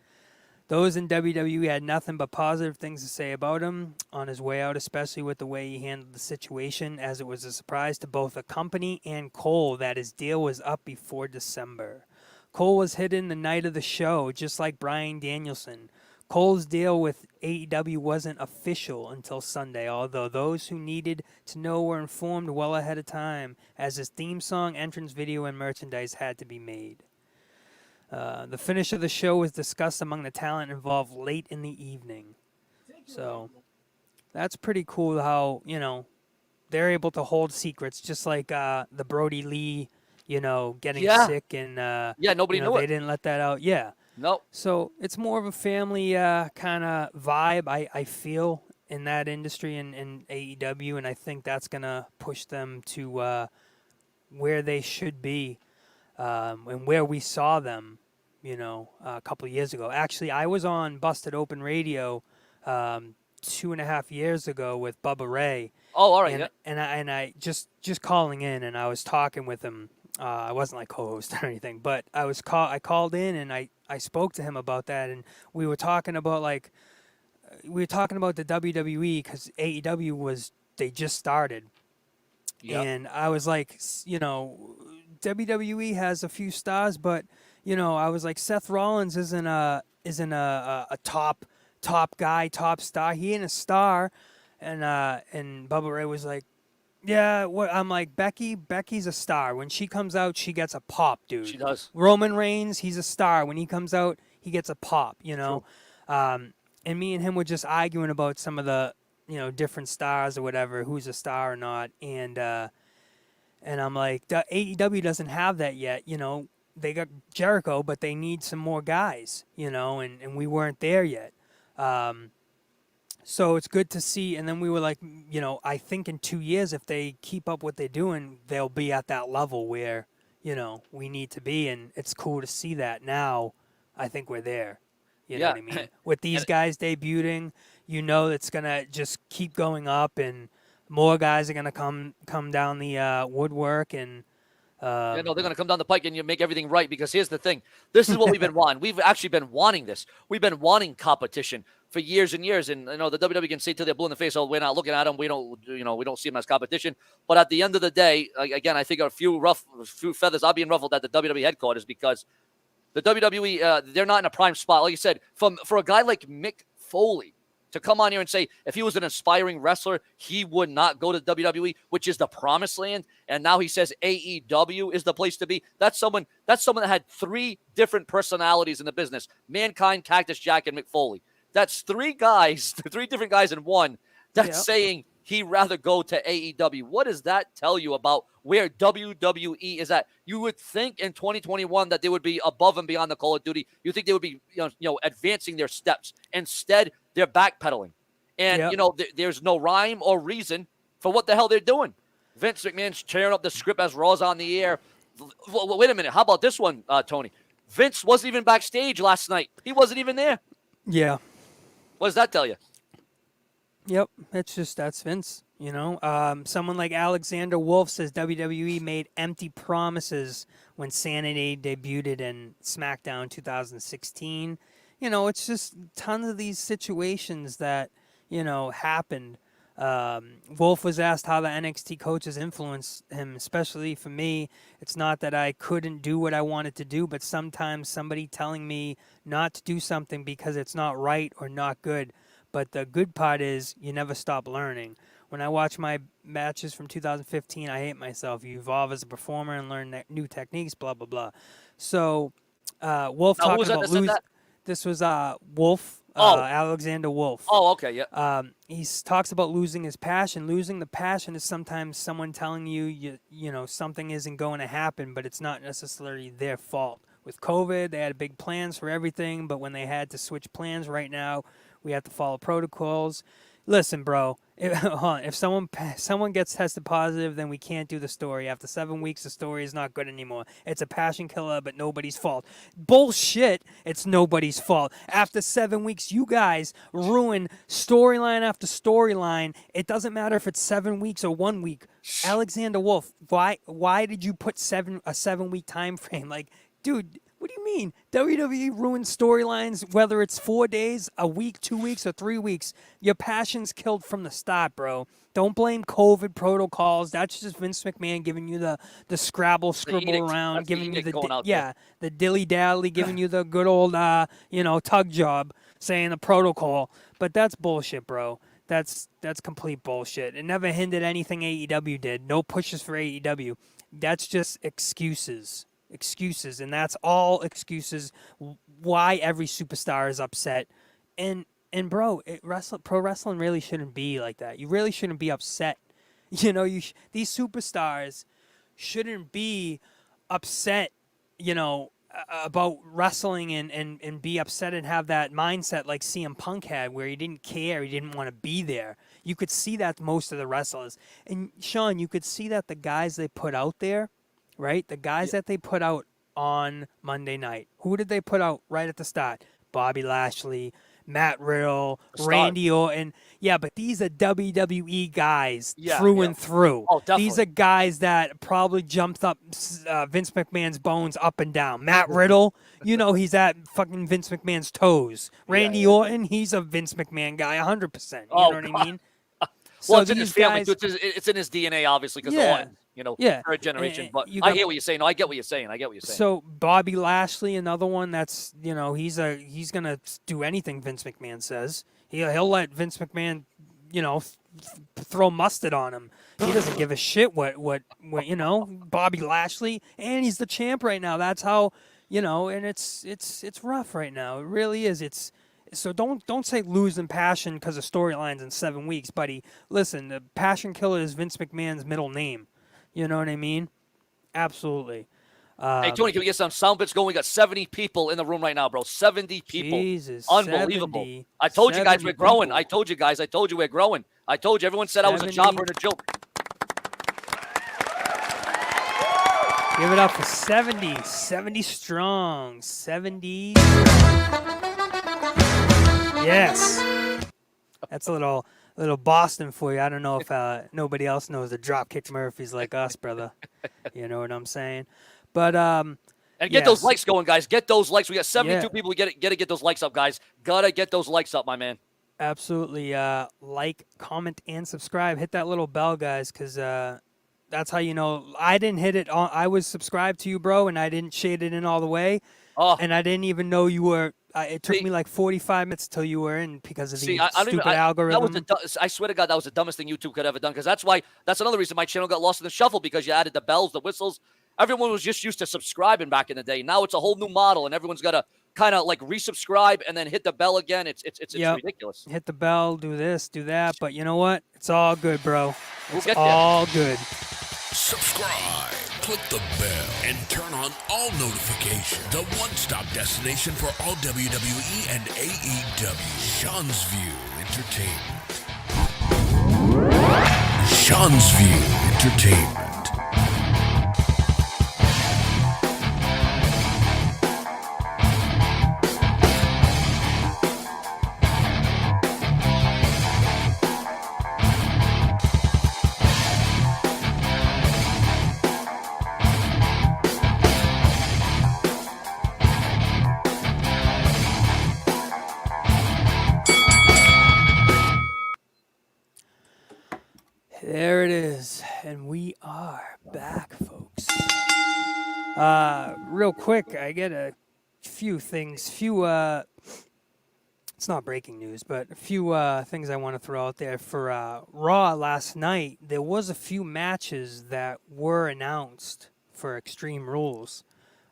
Those in WWE had nothing but positive things to say about him on his way out, especially with the way he handled the situation, as it was a surprise to both the company and Cole that his deal was up before December. Cole was hidden the night of the show, just like Bryan Danielson. Cole's deal with AEW wasn't official until Sunday, although those who needed to know were informed well ahead of time, as his theme song, entrance video, and merchandise had to be made. The finish of the show was discussed among the talent involved late in the evening. So that's pretty cool how, they're able to hold secrets, just like the Brody Lee, getting sick and nobody knew they it. didn't let that out. Yeah. Nope. So it's more of a family kind of vibe, I feel, in that industry in AEW, and I think that's going to push them to where they should be. And where we saw them, a couple of years ago. Actually, I was on Busted Open Radio 2.5 years ago with Bubba Ray. Oh, all right. And I just calling in, and I was talking with him. I wasn't like co-host or anything, but I called in and I spoke to him about that, and we were talking about the WWE because AEW they just started. Yep. And I was like, WWE has a few stars, but I was like, Seth Rollins isn't a top guy, top star. He ain't a star, and Bubba Ray was like, yeah. What I'm like, Becky's a star. When she comes out, she gets a pop, dude. She does. Roman Reigns, he's a star. When he comes out, he gets a pop. True. And me and him were just arguing about some of the different stars or whatever, who's a star or not, and I'm like, the AEW doesn't have that yet. They got Jericho, but they need some more guys, and we weren't there yet. So it's good to see. And then we were like, I think in 2 years, if they keep up what they're doing, they'll be at that level where, we need to be. And it's cool to see that now. I think we're there. You know what I mean? With these guys debuting, it's going to just keep going up, and more guys are going to come down the woodwork, and they're going to come down the pike and you make everything right, because here's the thing. This is what we've been wanting. We've actually been wanting this. We've been wanting competition for years and years. And the WWE can say till they're blue in the face, oh, we're not looking at them. We don't see them as competition. But at the end of the day, again, I think a few feathers are being ruffled at the WWE headquarters, because the WWE, they're not in a prime spot. Like you said, for a guy like Mick Foley, to come on here and say if he was an aspiring wrestler, he would not go to WWE, which is the promised land, and now he says AEW is the place to be. That's someone that had 3 different personalities in the business: Mankind, Cactus Jack, and Mick Foley. That's 3 guys, 3 different guys in one. That's saying he'd rather go to AEW. What does that tell you about where WWE is at? You would think in 2021 that they would be above and beyond the Call of Duty. You think they would be, advancing their steps. Instead, they're backpedaling. And, there's no rhyme or reason for what the hell they're doing. Vince McMahon's tearing up the script as Raw's on the air. Wait a minute. How about this one, Tony? Vince wasn't even backstage last night. He wasn't even there. Yeah. What does that tell you? Yep, that's Vince, Someone like Alexander Wolf says WWE made empty promises when Sanity debuted in SmackDown 2016. It's just tons of these situations that, happened. Wolf was asked how the NXT coaches influenced him, especially for me. It's not that I couldn't do what I wanted to do, but sometimes somebody telling me not to do something because it's not right or not good. But the good part is you never stop learning. When I watch my matches from 2015, I hate myself. You evolve as a performer and learn new techniques, blah, blah, blah. So Wolf now, talking about losing. This was Wolf, Alexander Wolf. Oh, okay, yeah. He talks about losing his passion. Losing the passion is sometimes someone telling you, something isn't going to happen, but it's not necessarily their fault. With COVID, they had big plans for everything, but when they had to switch plans right now, we have to follow protocols. Listen, bro, if someone gets tested positive, then we can't do the story. After 7 weeks, the story is not good anymore. It's a passion killer, but nobody's fault. Bullshit, it's nobody's fault. After 7 weeks, you guys ruin storyline after storyline. It doesn't matter if it's 7 weeks or 1 week. Alexander Wolf, why did you put a 7 week time frame? Like, dude, what do you mean? WWE ruins storylines, whether it's 4 days, a week, 2 weeks, or 3 weeks. Your passion's killed from the start, bro. Don't blame COVID protocols. That's just Vince McMahon giving you the Scrabble, scribble around, giving you the dilly-dally, giving you the good old, tug job, saying the protocol. But that's bullshit, bro. That's complete bullshit. It never hindered anything AEW did. No pushes for AEW. That's just excuses, and that's all excuses why every superstar is upset. And bro, pro wrestling really shouldn't be like that. You really shouldn't be upset. These superstars shouldn't be upset, about wrestling and be upset and have that mindset like CM Punk had, where he didn't care, he didn't want to be there. You could see that most of the wrestlers. And Sean, you could see that the guys they put out there, right? The guys that they put out on Monday night. Who did they put out right at the start? Bobby Lashley, Matt Riddle, Randy Orton. Yeah, but these are WWE guys through and through. Oh, definitely. These are guys that probably jumped up Vince McMahon's bones up and down. Matt Riddle, he's at fucking Vince McMahon's toes. Randy Orton, he's a Vince McMahon guy, 100%. You know what I mean? Well, it's in his family. It's in his DNA, obviously, because Orton. Third generation. But I hear what you're saying. No, I get what you're saying. So Bobby Lashley, another one that's, he's going to do anything Vince McMahon says. He'll let Vince McMahon, throw mustard on him. He doesn't give a shit what Bobby Lashley, and he's the champ right now. That's how, and it's rough right now. It really is. So don't say losing passion because of storylines in 7 weeks, buddy. Listen, the passion killer is Vince McMahon's middle name. You know what I mean? Absolutely. Hey, Tony, can we get some sound bits going? We got 70 people in the room right now, bro. 70 people. Jesus. Unbelievable. I told you guys we're growing. People. I told you we're growing. I told you everyone said I was a jobber and a joke. Give it up for 70. 70 strong. 70. Yes. That's a little Boston for you. I don't know if nobody else knows the Dropkick Murphys like us, brother. You know what I'm saying? But and get those likes going, guys. Get those likes. We got 72 people. We got to get those likes up, guys. Gotta get those likes up, my man. Absolutely. Like, comment, and subscribe. Hit that little bell, guys, because that's how you know. I didn't hit it. I was subscribed to you, bro, and I didn't shade it in all the way. Oh. And I didn't even know you were it took me like 45 minutes till you were in because of the I don't stupid even, algorithm. I swear to God, that was the dumbest thing YouTube could have ever done. Because that's another reason my channel got lost in the shuffle, because you added the bells, the whistles. Everyone was just used to subscribing back in the day. Now it's a whole new model, and everyone's got to kind of like resubscribe and then hit the bell again. It's ridiculous. Hit the bell, do this, do that. But you know what? It's all good, bro. We'll It's get there. all good. Subscribe, click the bell, and turn on all notifications. The one-stop destination for all WWE and AEW. Seanzview Entertainment. Seanzview Entertainment. There it is, and we are back, folks. Real quick, I get a few things. It's not breaking news, but a few things I want to throw out there for Raw last night. There was a few matches that were announced for Extreme Rules.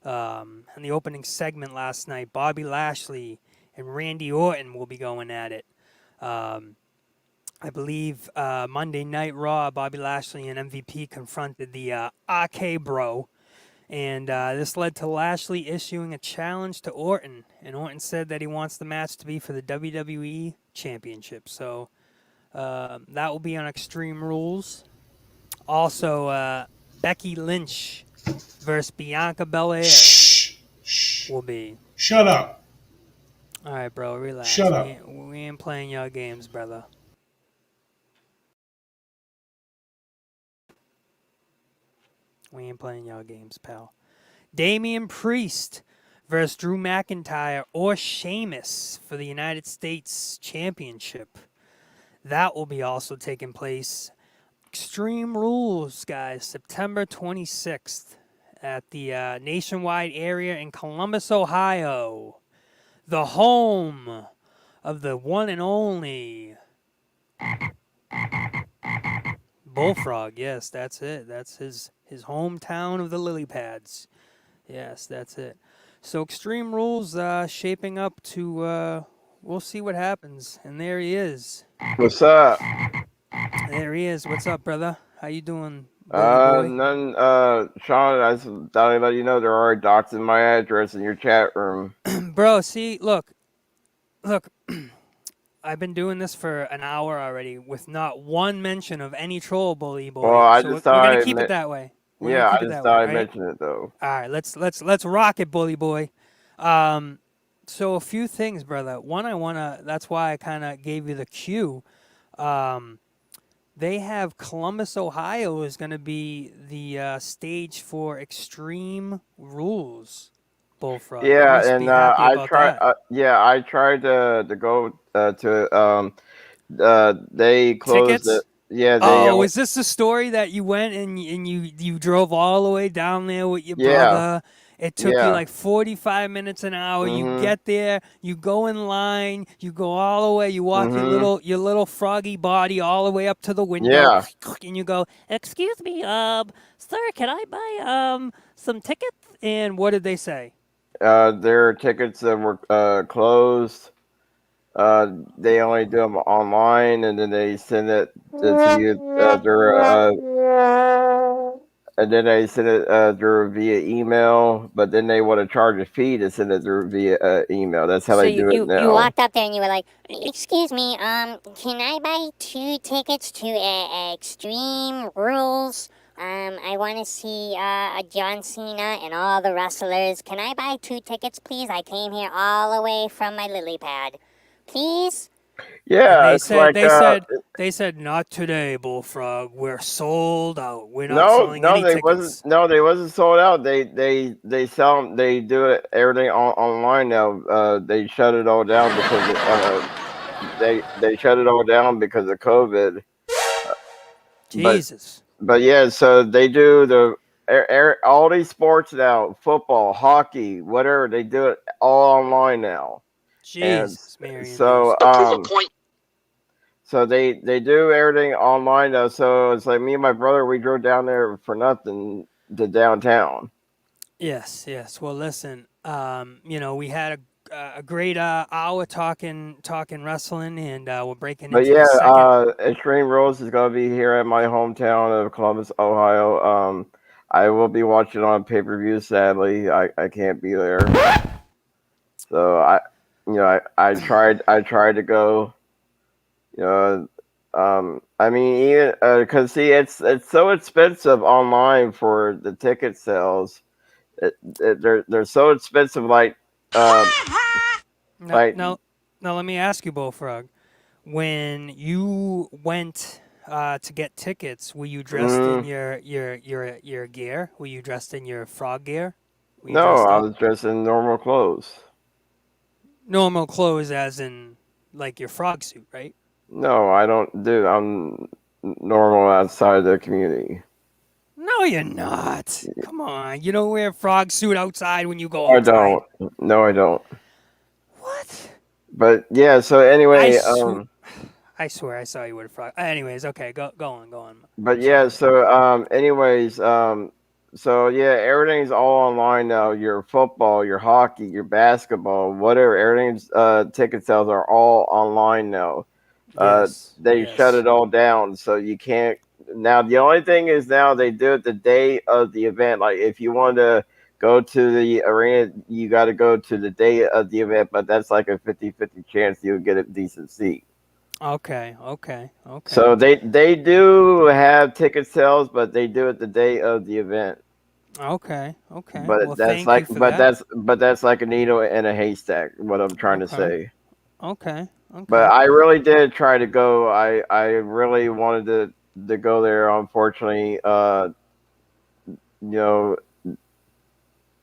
In the opening segment last night, Bobby Lashley and Randy Orton will be going at it. I believe Monday Night Raw, Bobby Lashley and MVP confronted the RK Bro, and this led to Lashley issuing a challenge to Orton, and Orton said that he wants the match to be for the WWE Championship. So that will be on Extreme Rules. Also, Becky Lynch versus Bianca Belair will be. Shut up. All right, bro, relax. Shut up. We ain't playing your games, brother. We ain't playing y'all games, pal. Damian Priest versus Drew McIntyre or Sheamus for the United States Championship. That will be also taking place. Extreme Rules, guys, September 26th at the Nationwide area in Columbus, Ohio. The home of the one and only Bullfrog. Yes, that's it. That's his hometown of the lily pads. Yes, that's it. So Extreme Rules shaping up to, we'll see what happens. And there he is. What's up? There he is. What's up, brother? How you doing, boy? None, Sean, I just thought I'd let you know there are docs in my address in your chat room. Bro, see, look, I've been doing this for an hour already with not one mention of any troll, bully boy. Well, I so just we're thought gonna I'd keep it that way. Yeah, I just thought I'd mention it though. All right, let's rock it, bully boy. So a few things, brother. One, that's why I kind of gave you the cue. They have Columbus, Ohio is going to be the stage for Extreme Rules. Bullfrog. Yeah, and I tried. I tried to go to. They closed Tickets? it. Yeah. Oh, is this the story that you went and you drove all the way down there with your brother? It took you like 45 minutes an hour. You get there, you go in line, you go all the way, you walk your little froggy body all the way up to the window, and you go, "Excuse me, sir, can I buy some tickets?" And what did they say? Their tickets that were closed. They only do them online, and then they send it to you. And then they send it through via email, but then they want to charge a fee to send it through via email. That's how they do it now. You walked up there and you were like, "Excuse me, can I buy 2 tickets to Extreme Rules? I want to see John Cena and all the wrestlers. Can I buy 2 tickets, please? I came here all the way from my lily pad. Please?" Yeah, they said not today, Bullfrog. We're sold out. We're not selling any tickets. They wasn't sold out. They sell them. They do it everything online now. They shut it all down because they shut it all down because of COVID. Jesus. But yeah, so they do all these sports now: football, hockey, whatever. They do it all online now. Jesus, Mary. So so they do everything online though. So it's like me and my brother, we drove down there for nothing to downtown. Yes. Well, listen. We had a great hour talking wrestling, and we're breaking But into the second. Extreme Rules is gonna be here at my hometown of Columbus, Ohio. I will be watching on pay-per-view. Sadly, I can't be there. So I tried to go. I mean, even because see, it's so expensive online for the ticket sales. They're so expensive. Now, let me ask you, Bullfrog. When you went to get tickets, were you dressed in your gear? Were you dressed in your frog gear? Were you No, dressed I up? was dressed in normal clothes. Normal clothes, as in like your frog suit, right? No, I don't do. I'm normal outside the community. No, you're not. Come on, you don't wear a frog suit outside when you go I outside. don't. No, I don't. What? But yeah. So anyway, I swear I saw you with a frog. Anyways, okay, go on. But yeah. So anyways, so yeah, everything's all online now. Your football, your hockey, your basketball, whatever. Everything's ticket sales are all online now. They shut it all down, so you can't. Now the only thing is now they do it the day of the event. Like if you want to go to the arena, you got to go to the day of the event, but that's like a 50-50 chance you'll get a decent seat. Okay. So they do have ticket sales, but they do it the day of the event. Okay. But Well, that's thank you for that. that's like a needle in a haystack. What I'm trying to say. Okay. But I really did try to go. I really wanted to go there. Unfortunately,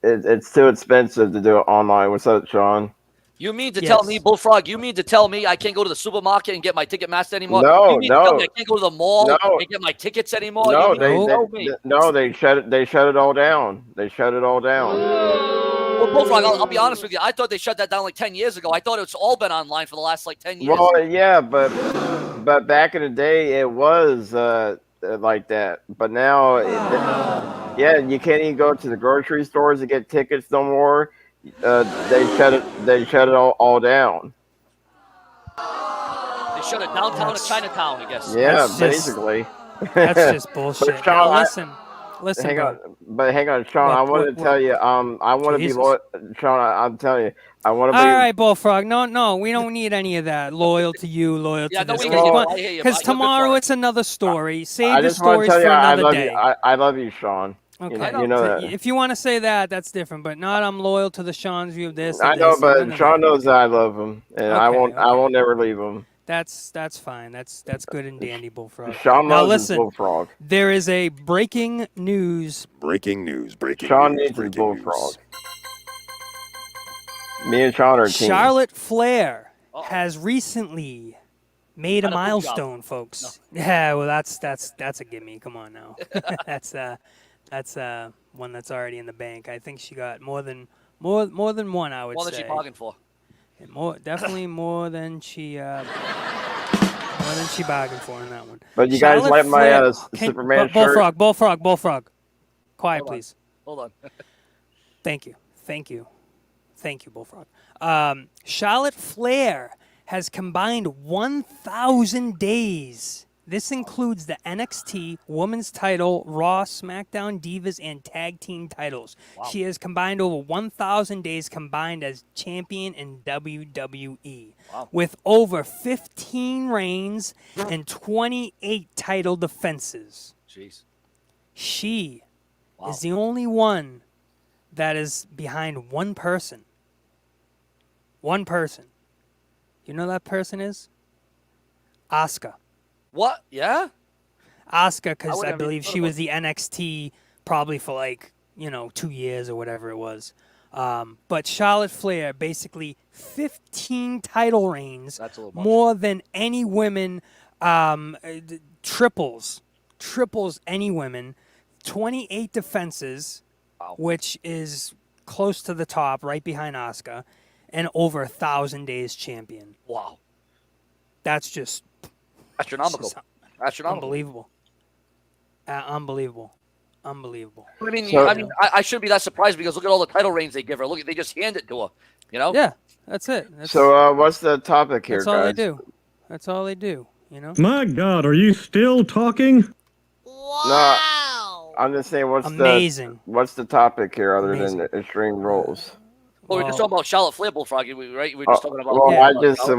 it's too expensive to do it online. What's up, Sean? You mean to tell me, Bullfrog, you mean to tell me I can't go to the supermarket and get my ticket master anymore? No, you mean to tell me I can't go to the mall no. and get my tickets anymore? No, They shut it all down. They shut it all down. Well, Bullfrog, I'll be honest with you. I thought they shut that down like 10 years ago. I thought it's all been online for the last like 10 years. Well, yeah, but back in the day it was like that. But now, yeah, you can't even go to the grocery stores to get tickets no more. They shut it all down. They shut it downtown to Chinatown, I guess. Yeah, basically. That's just bullshit. But Sean, listen, hang bro. hang on, Sean. I wanted to tell you. I want to be loyal. Sean, I'm telling you, I want to be. All right, Bullfrog. No, we don't need any of that. Loyal to you, loyal to this. Because tomorrow it's another story. Save the stories for another day. I love you, Sean. Okay. You know that. If you want to say that, that's different. But not, I'm loyal to the Sean's view of this. I know, but Sean knows that I love him, and I won't never leave him. That's fine. That's good and dandy, Bullfrog. Sean loves his Bullfrog. There is a breaking news. Sean needs his Bullfrog. Me and Sean are a team. Charlotte Flair has recently made a milestone, folks. No. Yeah, well, that's a gimme. Come on now. That's one that's already in the bank. I think she got more than one. I would say more than she bargained for. Definitely more than she bargained for in that one. But you guys like my Superman shirt? Bullfrog. Quiet, please. Hold on. Thank you, Bullfrog. Charlotte Flair has combined 1,000 days. This includes the NXT Women's Title, Raw, SmackDown, Divas, and Tag Team titles. Wow. She has combined over 1,000 days combined as champion in WWE. Wow. With over 15 reigns and 28 title defenses. Jeez. She is the only one that is behind one person. One person. You know who that person is? Asuka. What? Yeah? Asuka, because I believe she was the NXT probably for 2 years or whatever it was. But Charlotte Flair, basically 15 title reigns, more than any women, triples any women, 28 defenses, which is close to the top, right behind Asuka. and over 1,000 days champion. Wow. That's just Astronomical. Astronomical. unbelievable. Unbelievable. I mean, So- I shouldn't be that surprised because look at all the title reigns they give her. Look, they just hand it to her. You know? Yeah, that's it. That's, So what's the topic here, that's all guys? they do. That's all they do. You know. My God, are you still talking? No, I'm just saying, Amazing. what's the topic here other Amazing. than Extreme Rules? Well, we're just talking about Charlotte Flair Bullfrog, right? We were Oh, just talking about.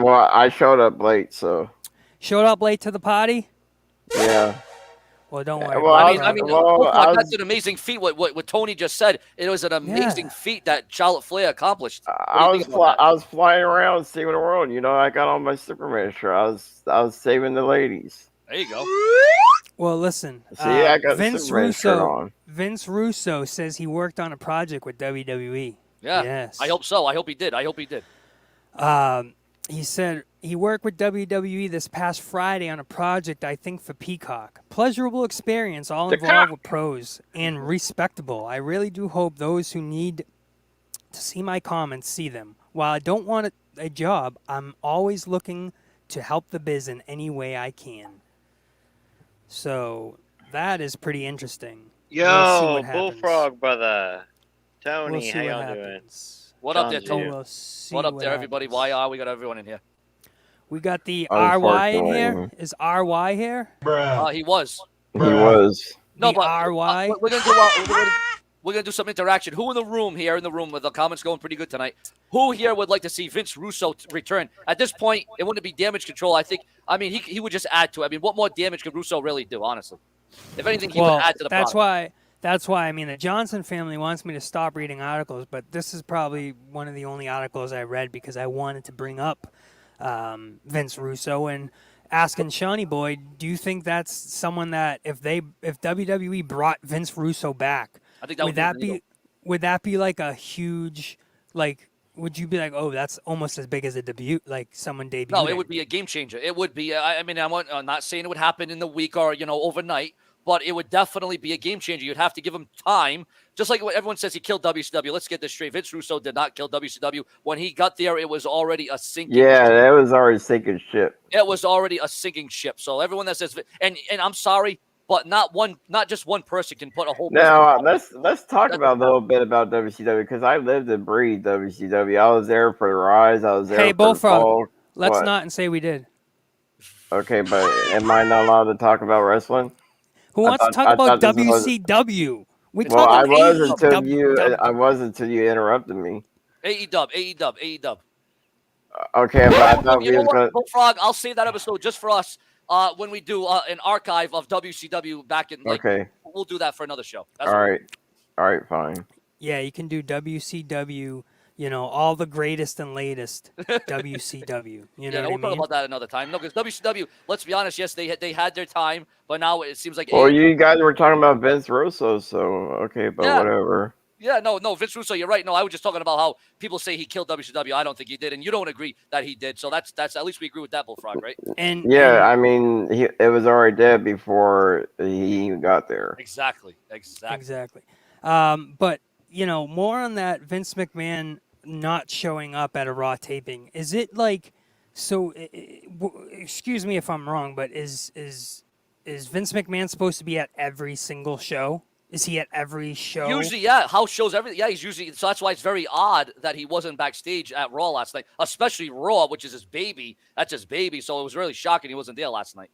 well, I showed up late, so Showed up late to the party. yeah. Well, don't worry. Well, about I it. mean, well, Bullfrog, I was- that's an amazing feat. What Tony just said, it was an amazing feat that Charlotte Flair accomplished. I was flying around saving the world. You know, I got on my Superman shirt. I was saving the ladies. There you go. Well, listen. See, I got the Vince Superman shirt Russo. on. Vince Russo says he worked on a project with WWE. Yeah. Yes. I hope so. I hope he did. He said he worked with WWE this past Friday on a project, I think, for Peacock. Pleasurable experience, all involved with pros, and respectable. I really do hope those who need to see my comments see them. While I don't want a job, I'm always looking to help the biz in any way I can. So that is pretty interesting. We'll see Yo, what happens. Bullfrog brother. Tony, We'll see how what y'all doing? happens. What up there, Seanzviewent. Tony? We'll see What up there, everybody? happens. Why are we got everyone in here? We got the RY in here. Unfortunately. Is RY here? He was. He was. No, The but RY? we're gonna do some interaction. Who in the room here? In the room with the comments going pretty good tonight. Who here would like to see Vince Russo return? At this point, it wouldn't be damage control. I mean, he would just add to it. I mean, what more damage could Russo really do? Honestly, if anything, he would add to the product. That's why. I mean, the Johnson family wants me to stop reading articles, but this is probably one of the only articles I read because I wanted to bring up Vince Russo and asking Shawnee Boy, do you think that's someone that if WWE brought Vince Russo back, I think that would that be like a huge like? Would you be like, oh, that's almost as big as a debut, like someone debuting? No, it would be a game changer. It would be. I mean, I'm not saying it would happen in the week or overnight, but it would definitely be a game changer. You'd have to give him time. Just like what everyone says he killed WCW. Let's get this straight. Vince Russo did not kill WCW. When he got there, it was already a sinking ship. That was already sinking ship. It was already a sinking ship. So everyone that says, and I'm sorry, but not just one person can put a whole. Now let's talk about a little bit about WCW because I lived and breathed WCW. I was there for the rise. I was there. Hey, for Bullfrog, the fall. let's What? not and say we did. Okay, but am I not allowed to talk about wrestling? Who wants to talk I about thought this was- WCW? We Well, talk I about was AEW. until you interrupted me. AEW. Okay, but I thought You we know was what, gonna. Bullfrog? I'll save that episode just for us. When we do an archive of WCW back in, Okay. we'll do that for another show. That's All right, fine. Yeah, you can do WCW. All the greatest and latest WCW. You know We'll what I talk mean? about that another time. No, because WCW, let's be honest, yes, they had their time, but now it seems like. Well, you guys were talking about Vince Russo, so okay, but Yeah. whatever. Yeah, no, Vince Russo, you're right. No, I was just talking about how people say he killed WCW. I don't think he did, and you don't agree that he did. So that's at least we agree with that, Bullfrog, right? And Yeah, I mean, it was already dead before he got there. Exactly. But more on that Vince McMahon not showing up at a Raw taping. Is it like so? Excuse me if I'm wrong, but is Vince McMahon supposed to be at every single show? Is he at every show? Usually, yeah. House shows, everything. Yeah, he's usually. So that's why it's very odd that he wasn't backstage at Raw last night, especially Raw, which is his baby. That's his baby. So it was really shocking he wasn't there last night.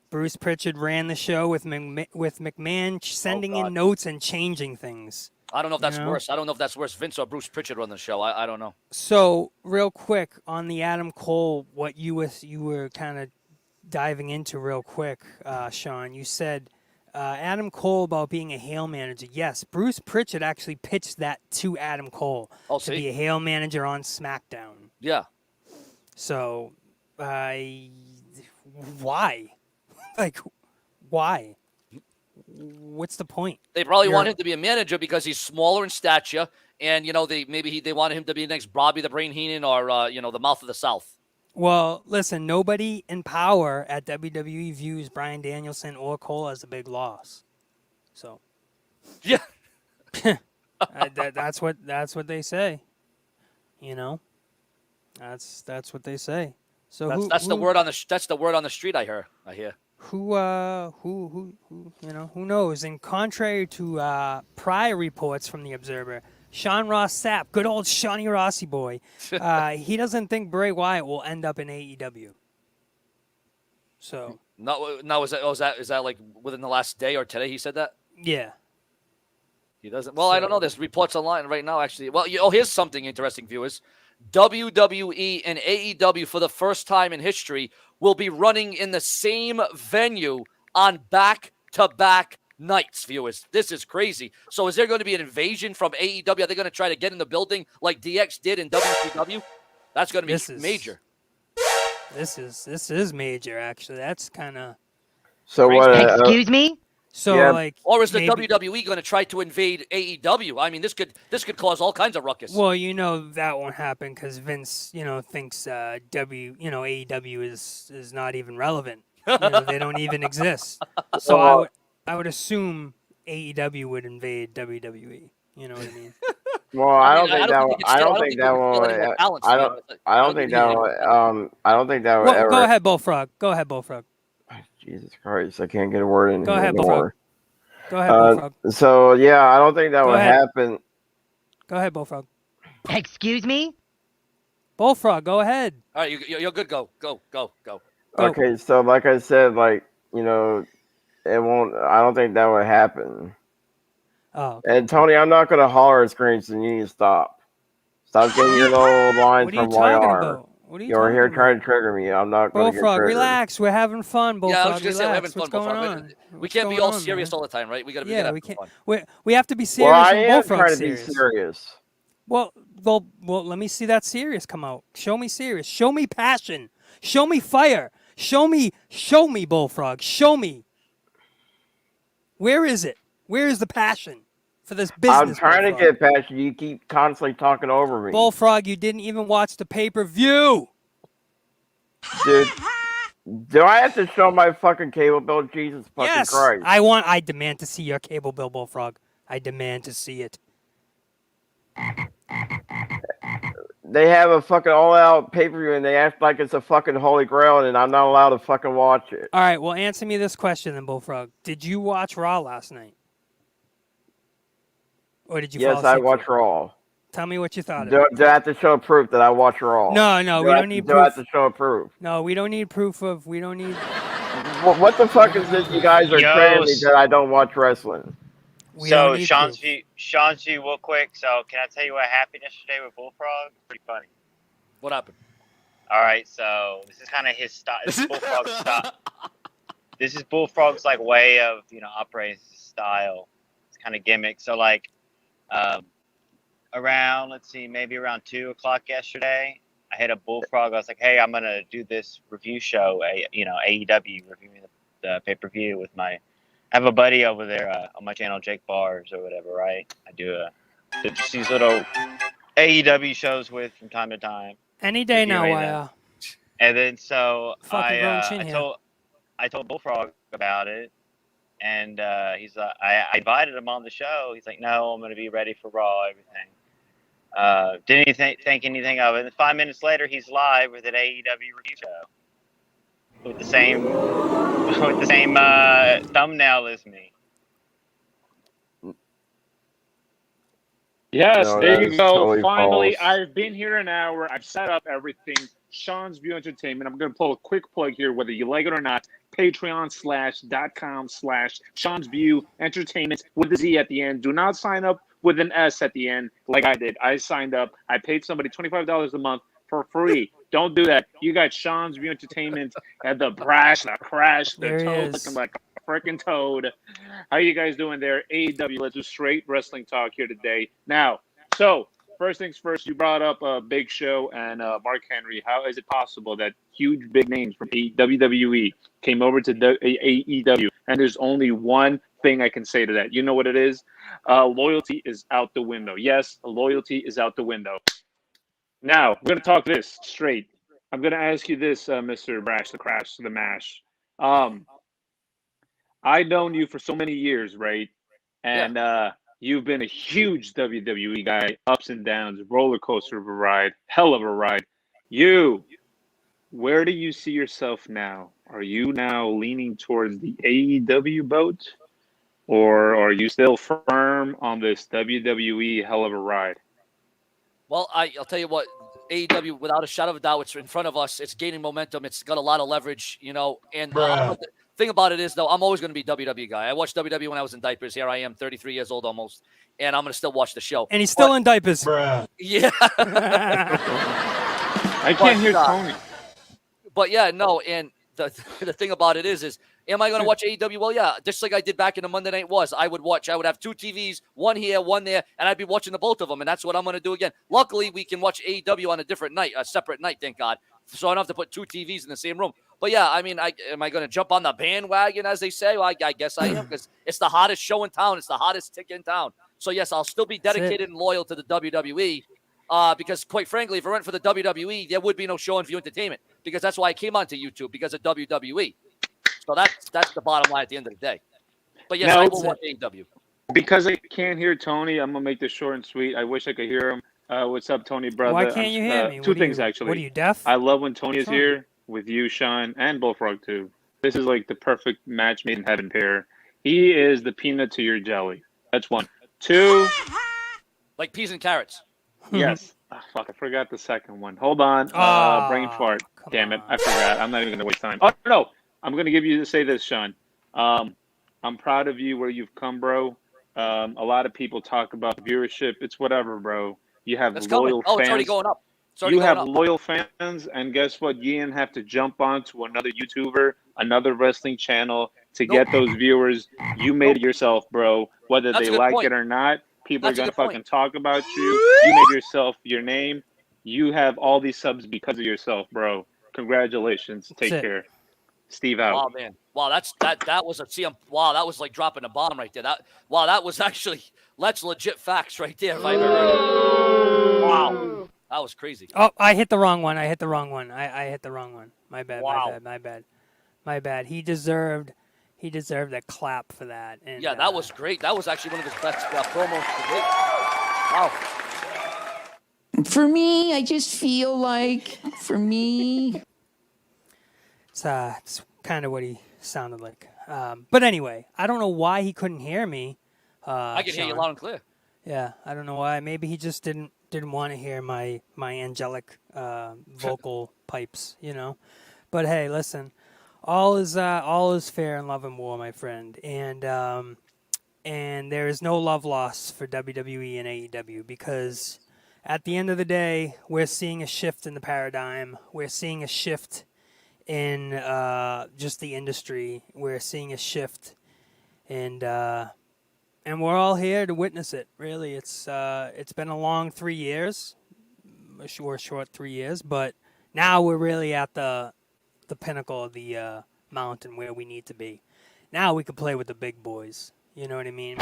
Bruce Pritchard ran the show with McMahon sending in notes and changing things. I don't know if that's worse. I don't know if that's worse. Vince or Bruce Pritchard on the show. I don't know. So real quick on the Adam Cole, what you were kind of diving into real quick, Sean. You said Adam Cole about being a Hail manager. Yes, Bruce Pritchard actually pitched that to Adam Cole to be a Hail manager on SmackDown. Yeah. So, why? Like, why? What's the point? They probably want him to be a manager because he's smaller in stature, and they wanted him to be the next Bobby the Brain Heenan or the Mouth of the South. Well, listen, nobody in power at WWE views Bryan Danielson or Cole as a big loss. So, Yeah. that's what they say. That's what they say. So That's the word on the that's the word on the street. I hear. Who who knows? And contrary to prior reports from the Observer, Sean Ross Sapp, good old Shawnee Rossi boy, he doesn't think Bray Wyatt will end up in AEW. So No, is that like within the last day or today? He said that. yeah. He doesn't. Well, I don't know. There's reports online right now, actually. Well, here's something interesting, viewers. WWE and AEW, for the first time in history, will be running in the same venue on back-to-back nights, viewers. This is crazy. So is there going to be an invasion from AEW? Are they going to try to get in the building like DX did in WCW? That's going to be major. This is major, actually. That's kind of... So what? Excuse me? So Yeah. like, Or is the maybe, WWE going to try to invade AEW? I mean, this could cause all kinds of ruckus. well, that won't happen because Vince, thinks AEW is not even relevant. They don't even exist. So I would assume AEW would invade WWE. You know what I mean? Well, I don't think that will ever. Go ahead, Bullfrog. Jesus Christ, I can't get a word in Go here ahead, anymore. Go ahead, Bullfrog. So yeah, I don't think that would happen. Go ahead, Bullfrog. Excuse me? Bullfrog, go ahead. All right, you're good. Go. Okay, so like I said, it won't. I don't think that would happen. Oh. Okay. And Tony, I'm not gonna holler at screens, so you need to stop. Stop getting your little lines What are you from talking YR. about? What are you You're here talking trying to trigger me. I'm not going to get Bullfrog, triggered. relax. We're having fun, Bullfrog. Yeah, I was just saying, we're having fun, What's going Bullfrog. on? We can't be all serious all the time, right? We got to be we can't. We have to be serious. Well, I when am Bullfrog's trying to serious. be serious. Well, let me see that serious come out. Show me serious. Show me passion. Show me fire. Show me, Bullfrog. Show me. Where is it? Where is the passion for this business? I'm trying to get passion. You keep constantly talking over me. Bullfrog, you didn't even watch the pay-per-view. Dude, do I have to show my fucking cable bill? Jesus fucking Christ. I demand to see your cable bill, Bullfrog. I demand to see it. They have a fucking all-out pay-per-view, and they act like it's a fucking holy grail, and I'm not allowed to fucking watch it. All right, well, answer me this question then, Bullfrog. Did you watch Raw last night? Or did you fall Yes, I asleep? watched Raw. Tell me what you thought of it. Do I have to show proof that I watch Raw? No, we don't need proof. Do I have to show proof? No, we don't need proof of. We don't need. What the fuck is this? You guys are saying me that I don't watch wrestling. So Sean's view, real quick. So can I tell you what happened yesterday with Bullfrog? Pretty funny. What happened? All right, so this is kind of his style. This is Bullfrog's style. This is Bullfrog's way of operating his style. It's kind of gimmick. So around maybe around 2:00 yesterday, I hit a Bullfrog. I was like, hey, I'm gonna do this review show. AEW reviewing the pay-per-view with I have a buddy over there on my channel, Jake Bars or whatever, right? I do just these little AEW shows with from time to time. Any day now, And then so I told Bullfrog about it, and he's like, I invited him on the show. He's like, no, I'm gonna be ready for Raw, everything. Didn't he think anything of it? And 5 minutes later, he's live with an AEW review show with the same thumbnail as me. Yes, No, there you go. totally Finally, false. I've been here an hour. I've set up everything. Seanzviewent Entertainment. I'm going to pull a quick plug here, whether you like it or not. Patreon.com/Seanzview Entertainment with a Z at the end. Do not sign up with an S at the end like I did. I signed up. I paid somebody $25 a month for free. Don't do that. You got Seanzview Entertainment and the brash, the crash, the toad looking like a freaking toad. How you guys doing there? AEW, let's do straight wrestling talk here today. Now, so first things first, you brought up Big Show and Mark Henry. How is it possible that huge big names from WWE came over to AEW? And there's only one thing I can say to that. You know what it is? Loyalty is out the window. Yes, loyalty is out the window. Now, we're going to talk this straight. I'm going to ask you this, Mr. Brash, the Crash, the Mash. I've known you for so many years, right? And you've been a huge WWE guy, ups and downs, roller coaster of a ride, hell of a ride. Where do you see yourself now? Are you now leaning towards the AEW boat, or are you still firm on this WWE hell of a ride? Well, I'll tell you what, AEW, without a shadow of a doubt, it's in front of us. It's gaining momentum. It's got a lot of leverage, you know. And the thing about it is, though, I'm always going to be a WWE guy. I watched WWE when I was in diapers. Here I am, 33 years old almost, and I'm going to still watch the show. And he's still in diapers. Yeah. I can't hear Tony. But yeah, no, and the thing about it is am I going to watch AEW? Well, yeah, just like I did back in the Monday Night Wars. I would have two TVs, one here, one there, and I'd be watching the both of them, and that's what I'm going to do again. Luckily, we can watch AEW on a different night, a separate night, thank God. So I don't have to put two TVs in the same room. But yeah, I mean, am I going to jump on the bandwagon, as they say? Well, I guess I am, because it's the hottest show in town. It's the hottest ticket in town. So yes, I'll still be dedicated and loyal to the WWE. Because quite frankly, if it weren't for the WWE, there would be no Seanzviewent Entertainment, because that's why I came onto YouTube, because of WWE. So that's the bottom line at the end of the day. But yes, I will watch AEW. Because I can't hear Tony, I'm gonna make this short and sweet. I wish I could hear him. What's up, Tony, brother? Why can't you hear me? Two things, actually. What are you, deaf? I love when Tony is here with you, Sean, and Bullfrog too. This is like the perfect match made in heaven pair. He is the peanut to your jelly. That's one. Two. Like peas and carrots. Yes. Oh, fuck, I forgot the second one. Hold on. Brain fart. Damn it. I forgot. I'm not even going to waste time. Oh, no. I'm going to give you to say this, Sean. I'm proud of you where you've come, bro. A lot of people talk about viewership. It's whatever, bro. You have loyal fans. It's already going up. You have loyal fans, and guess what? You didn't have to jump onto another YouTuber, another wrestling channel to get those viewers. You made it yourself, bro. Whether they like it or not. People are going to fucking talk about you. You made yourself your name. You have all these subs because of yourself, bro. Congratulations. Take care. Steve out. Wow, man. Wow, that was a CM. Wow, that was like dropping a bomb right there. That was actually legit facts right there. If I ever heard it. Wow, that was crazy. Oh, I hit the wrong one. I hit the wrong one. My bad. Wow. My bad. He deserved a clap for that. And, yeah, that was great. That was actually one of his best promos to date. Wow. For me, I just feel like, it's kind of what he sounded like. But anyway, I don't know why he couldn't hear me. I can hear you loud and clear. Yeah, I don't know why. Maybe he just didn't want to hear my angelic vocal pipes, you know. But hey, listen. All is fair in love and war, my friend, and there is no love lost for WWE and AEW, because at the end of the day, we're seeing a shift in the paradigm. We're seeing a shift in just the industry. We're seeing a shift, and we're all here to witness it. Really, it's been a long 3 years, a short 3 years, but now we're really at the pinnacle of the mountain where we need to be. Now we can play with the big boys. You know what I mean?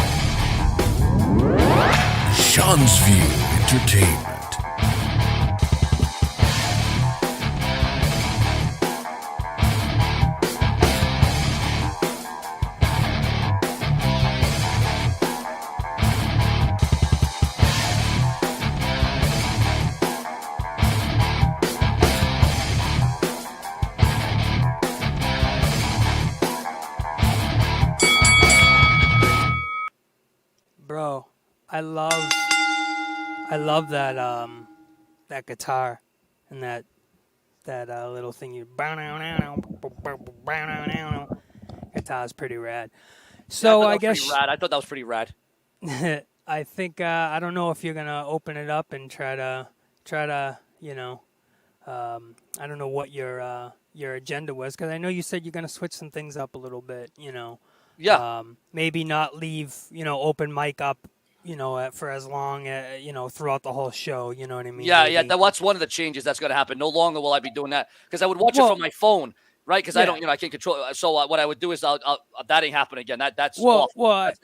Seanzviewent Entertainment. Bro, I love that guitar and that little thing you guitar's pretty rad. So I guess I thought that was pretty rad. I think I don't know if you're gonna open it up and try to you know, I don't know what your agenda was, because I know you said you're gonna switch some things up a little bit, you know. Yeah. Maybe not leave, you know, open mic up, you know, for as long, you know, throughout the whole show. You know what I mean? Yeah, yeah. That's one of the changes that's going to happen. No longer will I be doing that, because I would watch it from my phone, right? Because I don't, you know, I can't control it. So what I would do is that ain't happen again. That's well. Awful. Well, that's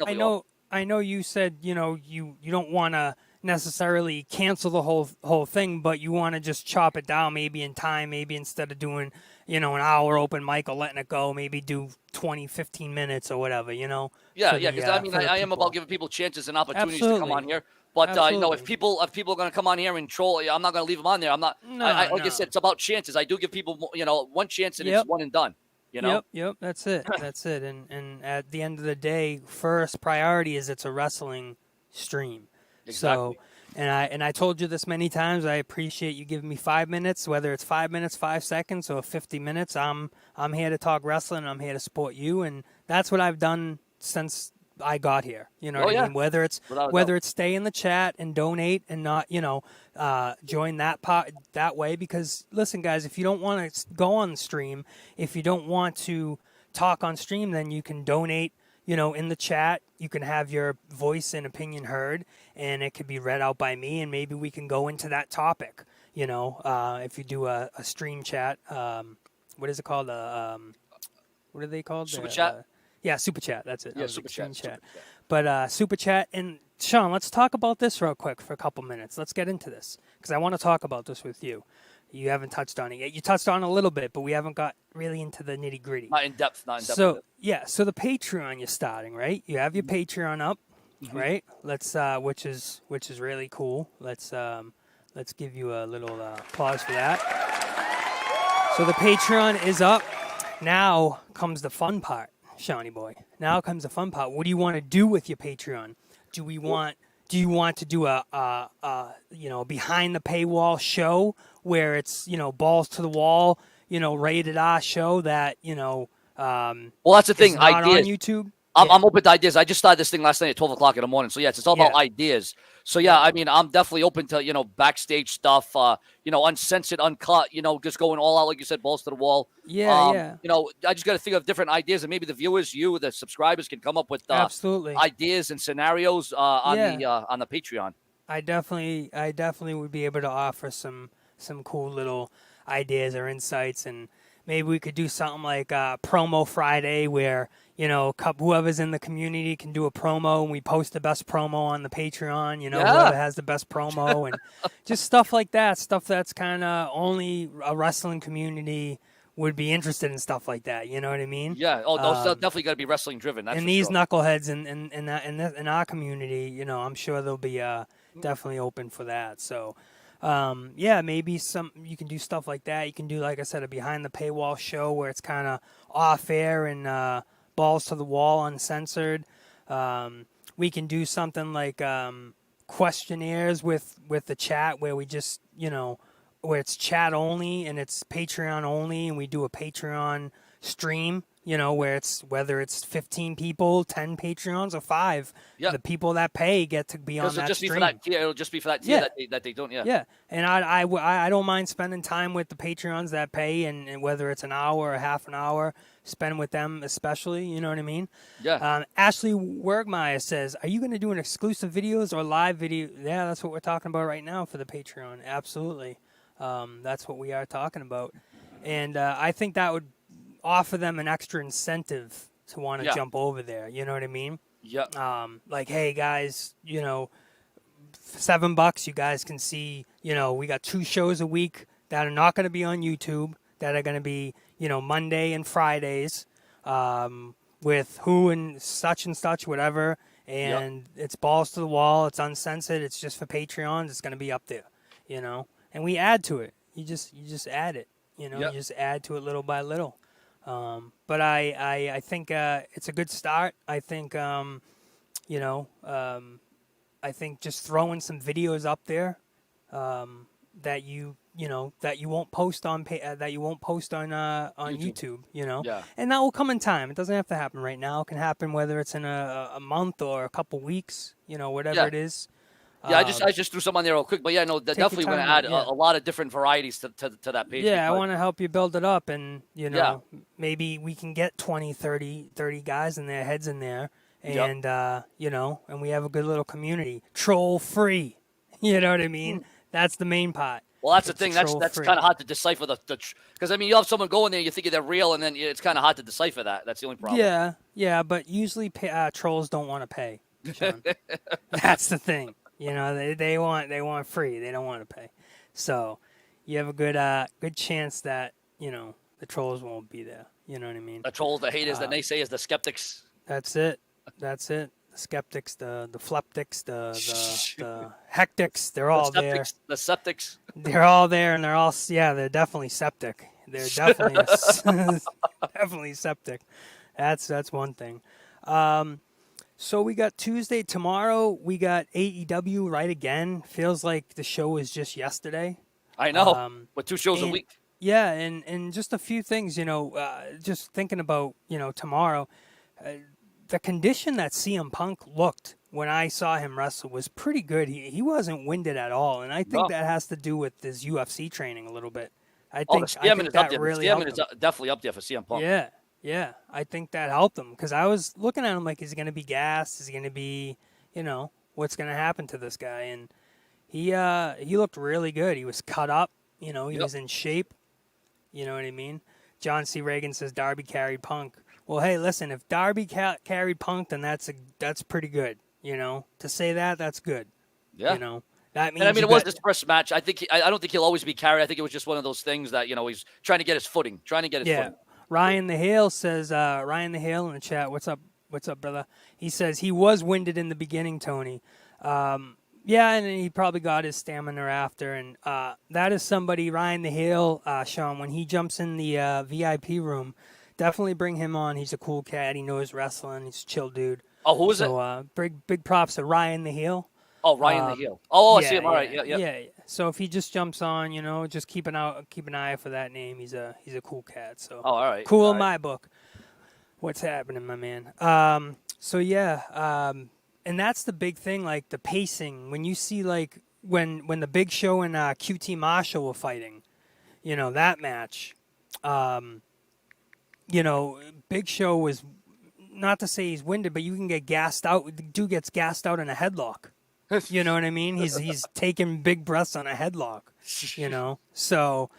I know. You said, you know, you don't want to necessarily cancel the whole thing, but you want to just chop it down, maybe in time, maybe instead of doing, you know, an hour open mic or letting it go, maybe do 20, 15 minutes or whatever, you know? Yeah, yeah, because I mean, I am about giving people chances and opportunities to come on here. But if Absolutely. people are going to come on here and troll, I'm not going to leave them on there. I'm not. No, like I no. said, it's about chances. I do give people, one chance, and it's one and done. Yep. That's it. That's it. And at the end of the day, first priority is it's a wrestling stream. Exactly. So, and I told you this many times. I appreciate you giving me 5 minutes, whether it's 5 minutes, 5 seconds, or 50 minutes. I'm here to talk wrestling. I'm here to support you, and that's what I've done since I got here. You know what I mean? Whether it's stay in the chat and donate and not, join that part that way. Because listen, guys, if you don't want to go on the stream, if you don't want to talk on stream, then you can donate. In the chat, you can have your voice and opinion heard, and it could be read out by me, and maybe we can go into that topic. If you do a stream chat, what is it called? What are they called? Super chat. Yeah, super chat. That's it. Yeah, super chat. But super chat. And Sean, let's talk about this real quick for a couple minutes. Let's get into this because I want to talk about this with you. You haven't touched on it yet. You touched on it a little bit, but we haven't got really into the nitty gritty. Not in depth. So so the Patreon you're starting, right? You have your Patreon up, right? Let's which is really cool. Let's give you a little applause for that. So the Patreon is up. Now comes the fun part, Shawnee boy. Now comes the fun part. What do you want to do with your Patreon? Do you want to do a behind the paywall show where it's balls to the wall, rated R show that well, that's the thing. Not ideas on YouTube. I'm open to ideas. I just started this thing last night at 12 o'clock in the morning. So yeah, it's all about ideas. So yeah, I mean, I'm definitely open to backstage stuff. Uncensored, uncut. Just going all out, like you said, balls to the wall. Yeah. I just got to think of different ideas, and maybe the viewers, the subscribers, can come up with absolutely ideas and scenarios on the Patreon. I definitely would be able to offer some cool little ideas or insights, and maybe we could do something like Promo Friday where whoever's in the community can do a promo and we post the best promo on the Patreon, whoever has the best promo and just stuff like that, stuff that's kind of only a wrestling community would be interested in, stuff like that. You know what I mean? Yeah. Oh, those definitely got to be wrestling driven. That's and these knuckleheads in our community, I'm sure they'll be definitely open for that. So, maybe you can do stuff like that. You can do, like I said, a behind the paywall show where it's kind of off air and balls to the wall, uncensored. We can do something like questionnaires with the chat where we just, where it's chat only and it's Patreon only, and we do a Patreon stream, whether it's 15 people, 10 Patreons, or 5. Yeah. The people that pay get to be on that stream. It'll just be for that tier that they don't. Yeah. Yeah, and I don't mind spending time with the Patreons that pay, and whether it's an hour or half an hour, spend with them especially. You know what I mean? Yeah. Ashley Wergmeyer says, "Are you going to do an exclusive videos or live video?" Yeah, that's what we're talking about right now for the Patreon. Absolutely, that's what we are talking about, and I think that would offer them an extra incentive to want to jump over there. You know what I mean? Yeah. Like, hey guys, $7, you guys can see, we got 2 shows a week that are not going to be on YouTube, that are going to be, Monday and Fridays, with who and such, whatever. And it's balls to the wall. It's uncensored. It's just for Patreons. It's going to be up there, and we add to it. You just add it, you just add to it little by little. But I think it's a good start. I think I think just throwing some videos up there that you won't post on YouTube, and that will come in time. It doesn't have to happen right now. It can happen whether it's in a month or a couple weeks, whatever it is. Yeah, I just threw some on there real quick, but definitely going to add a lot of different varieties to that page. Yeah, I want to help you build it up, and maybe we can get 20, 30 guys in there, heads in there, and and we have a good little community, troll free. You know what I mean? That's the main part. Well, that's the thing. That's kind of hard to decipher because you have someone going there, you think they're real, and then it's kind of hard to decipher that. That's the only problem. Yeah, but usually trolls don't want to pay. Sean. That's the thing. They want free. They don't want to pay. So you have a good chance that the trolls won't be there. You know what I mean? The trolls, the haters, the naysayers, the skeptics. That's it. skeptics, the fleptics, the hectics. They're all there. The septics. They're all there, and they're definitely septic. They're definitely definitely septic. That's one thing. So we got Tuesday. Tomorrow we got AEW right again. Feels like the show was just yesterday. I know. With 2 shows a week. Yeah, and just a few things, just thinking about, tomorrow. The condition that CM Punk looked when I saw him wrestle was pretty good. He wasn't winded at all, and I think that has to do with his UFC training a little bit. I think that really helped him. Definitely up there for CM Punk. Yeah, I think that helped him because I was looking at him like, is he going to be gassed? Is he going to be, what's going to happen to this guy? And he looked really good. He was cut up, he was in shape. You know what I mean? John C. Reagan says Darby carried Punk. Well, hey, listen, if Darby carried Punk, then that's pretty good. To say that's good. Yeah. That means. And it was his first match. I don't think he'll always be carried. I think it was just one of those things that he's trying to get his footing. Footing. Ryan the Hale says. Ryan the Hale in the chat. What's up? What's up, brother? He says he was winded in the beginning, Tony. Yeah, and he probably got his stamina after. And that is somebody, Ryan the Hale, Sean, when he jumps in the VIP room, definitely bring him on. He's a cool cat. He knows wrestling. He's a chill dude. Oh, who is it? So big props to Ryan the Hale. Oh, Ryan the Hale. Oh, I see him. All right. Yeah. So if he just jumps on, just keep an eye for that name. He's a cool cat. So all right. Cool all in right. my book. What's happening, my man? So yeah. And that's the big thing, like the pacing. When you see like when the Big Show and QT Marshall were fighting, that match. Big Show was, not to say he's winded, but you can get gassed out. The dude gets gassed out in a headlock. You know what I mean? He's taking big breaths on a headlock. So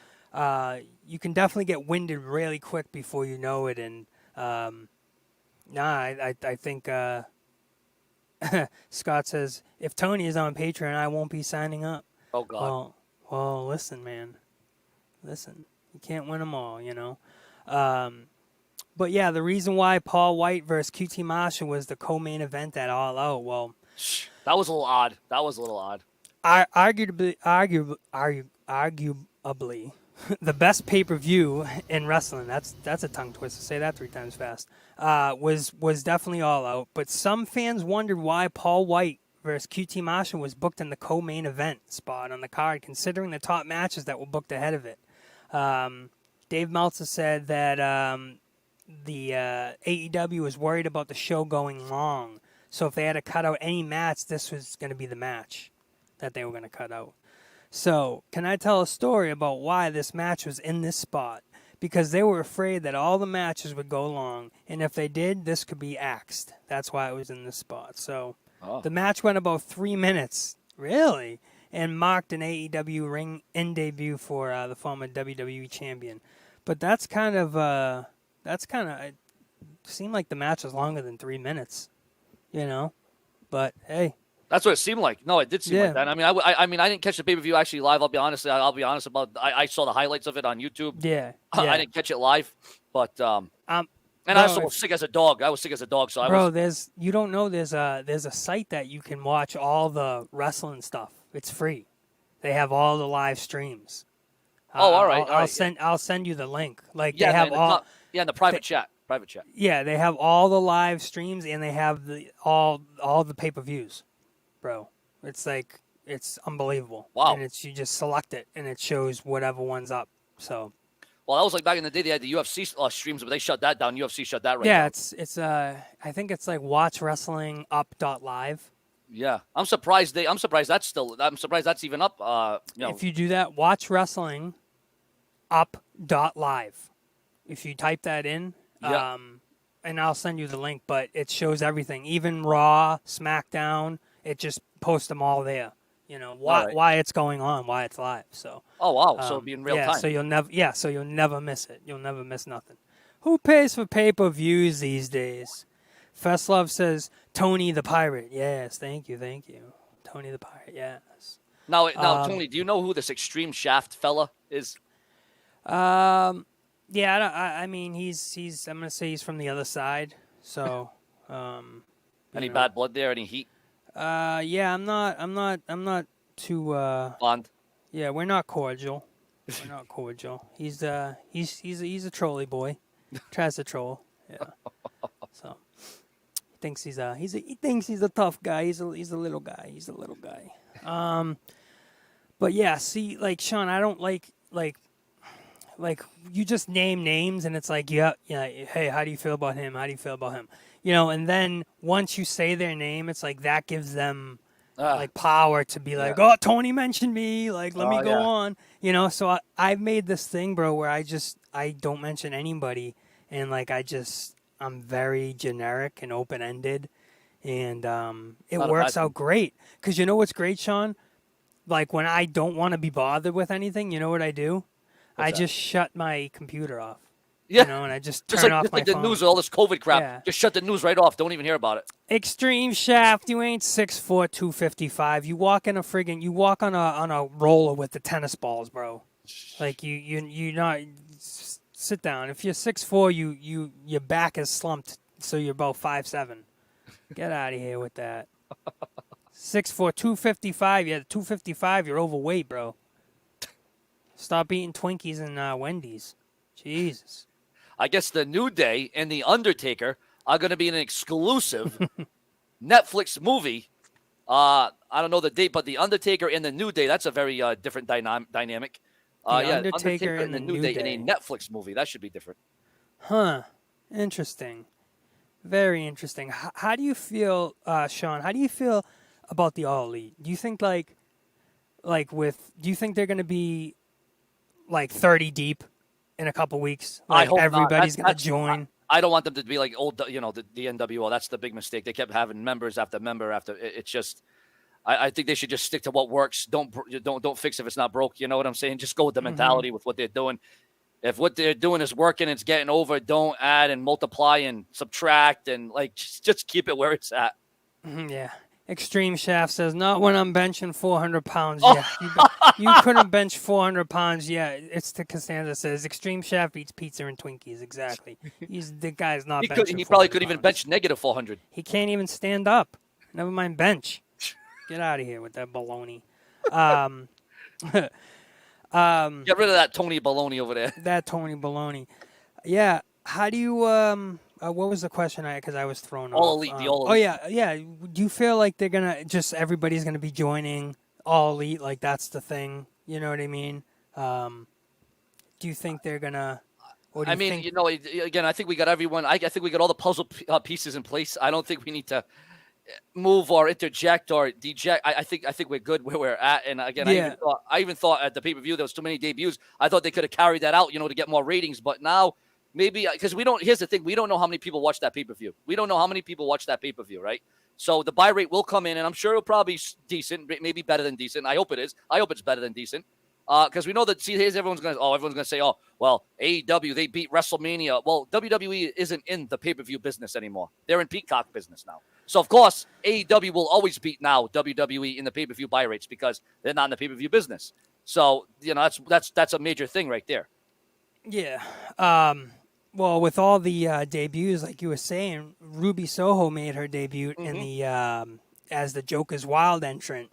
you can definitely get winded really quick before you know it. And I think. Scott says, if Tony is on Patreon, I won't be signing up. Oh, God. Well, listen, man. Listen, you can't win them all, But, yeah, the reason why Paul White versus QT Marshall was the co-main event at All Out, well... That was a little odd. Arguably, the best pay-per-view in wrestling, that's a tongue twister, say that 3 times fast, was definitely All Out. But some fans wondered why Paul White versus QT Marshall was booked in the co-main event spot on the card, considering the top matches that were booked ahead of it. Dave Meltzer said that the AEW was worried about the show going long, so if they had to cut out any match, this was going to be the match that they were going to cut out. So, can I tell a story about why this match was in this spot? Because they were afraid that all the matches would go long, and if they did, this could be axed. That's why it was in this spot. So, The match went about 3 minutes, really, and marked an AEW ring-in debut for the former WWE champion. But it seemed like the match was longer than 3 minutes, But, hey. That's what it seemed like. No, it did seem like that. I mean, I didn't catch the pay-per-view actually live. I'll be honest about. I saw the highlights of it on YouTube. Yeah. I didn't catch it live, but and I also was sick as a dog. I was sick as a dog, so there's a site that you can watch all the wrestling stuff. It's free. They have all the live streams. All right. I'll send you the link. Like they have in the private chat. Yeah, they have all the live streams and they have all the pay-per-views. Bro, it's unbelievable. Wow. And you just select it and it shows whatever one's up. So. Well, that was like back in the day. They had the UFC streams, but they shut that down. UFC shut that right down. Yeah, it's I think it's like watchwrestlingup.live. Yeah, I'm surprised that's even up. If you do that, watchwrestlingup.live. If you type that in, and I'll send you the link, but it shows everything, even Raw, SmackDown. It just posts them all there. Why it's going on, why it's live. So. Oh wow! So it'll be in real time. So you'll never miss it. You'll never miss nothing. Who pays for pay-per-views these days? First Love says Tony the Pirate. Yes, thank you. Tony the Pirate. Yes. Now, Tony, do you know who this Extreme Shaft fella is? Yeah, I mean, he's. I'm gonna say he's from the other side. So, Any know. bad blood there? Any heat? Yeah, I'm not too. Bond. Yeah, we're not cordial. We're not cordial. He's a trolly boy. Tries to troll. Yeah. So he thinks he's a tough guy. He's a little guy. He's a little guy. But yeah, see, like Sean, I don't like you just name names and it's like, yeah, hey, how do you feel about him? How do you feel about him? And then once you say their name, it's like that gives them like power to be like, oh, Tony mentioned me, like let me go on. So I've made this thing, bro, where I don't mention anybody, and like I'm very generic and open ended, and it works out great. Cause you know what's great, Sean? Like when I don't want to be bothered with anything, you know what I do? I just shut my computer off. Yeah. And I just turn off my phone. The news, all this COVID crap. Yeah. Just shut the news right off. Don't even hear about it. Extreme Shaft, you ain't 6'4", 255. You walk on a roller with the tennis balls, bro. Like you not sit down. If you're 6'4", your back is slumped, so you're about 5'7". Get out of here with that. 6'4", 255. Yeah, 255. You're overweight, bro. Stop eating Twinkies and Wendy's. Jesus. I guess the New Day and the Undertaker are going to be in an exclusive Netflix movie. I don't know the date, but the Undertaker and the New Day, that's a very different dynamic. Undertaker and the New Day in a Netflix movie. That should be different. Huh. Interesting. Very interesting. How do you feel, Sean? How do you feel about the All Elite? Do you think do you think they're going to be like 30 deep in a couple weeks? Like I hope everybody's going to join. I don't want them to be like old, the NWO. That's the big mistake. They kept having members after member after. It's just, I think they should just stick to what works. Don't fix if it's not broke. You know what I'm saying? Just go with the mentality with what they're doing. If what they're doing is working, it's getting over. Don't add and multiply and subtract and just keep it where it's at. Yeah. Extreme Shaft says, not when I'm benching 400 pounds. Yeah, you couldn't bench 400 pounds. Yeah, it's to Costanza says, Extreme Shaft eats pizza and Twinkies. Exactly. The guy's not benching. He probably could even bench negative 400. He can't even stand up. Never mind bench. Get out of here with that baloney. Get rid of that Tony Baloney over there. That Tony Baloney. Yeah. How do you what was the question? Because I was thrown off. All Elite, the All Elite. Oh yeah. Do you feel like they're gonna everybody's gonna be joining All Elite? Like that's the thing. You know what I mean? Do you think they're gonna? Again, I think we got everyone. I think we got all the puzzle pieces in place. I don't think we need to move or interject or deject. I think we're good where we're at. And again, I even thought at the pay-per-view there was too many debuts. I thought they could have carried that out, to get more ratings. But now maybe because here's the thing, we don't know how many people watch that pay-per-view. We don't know how many people watch that pay-per-view, right? So the buy rate will come in, and I'm sure it'll probably be decent, maybe better than decent. I hope it is. I hope it's better than decent. Because we know that, here's everyone's going to say, oh, well, AEW, they beat WrestleMania. Well, WWE isn't in the pay-per-view business anymore. They're in Peacock business now. So, of course, AEW will always beat now WWE in the pay-per-view buy rates because they're not in the pay-per-view business. So, that's a major thing right there. Yeah. Well, with all the debuts, like you were saying, Ruby Soho made her debut in the as the Joker's Wild entrant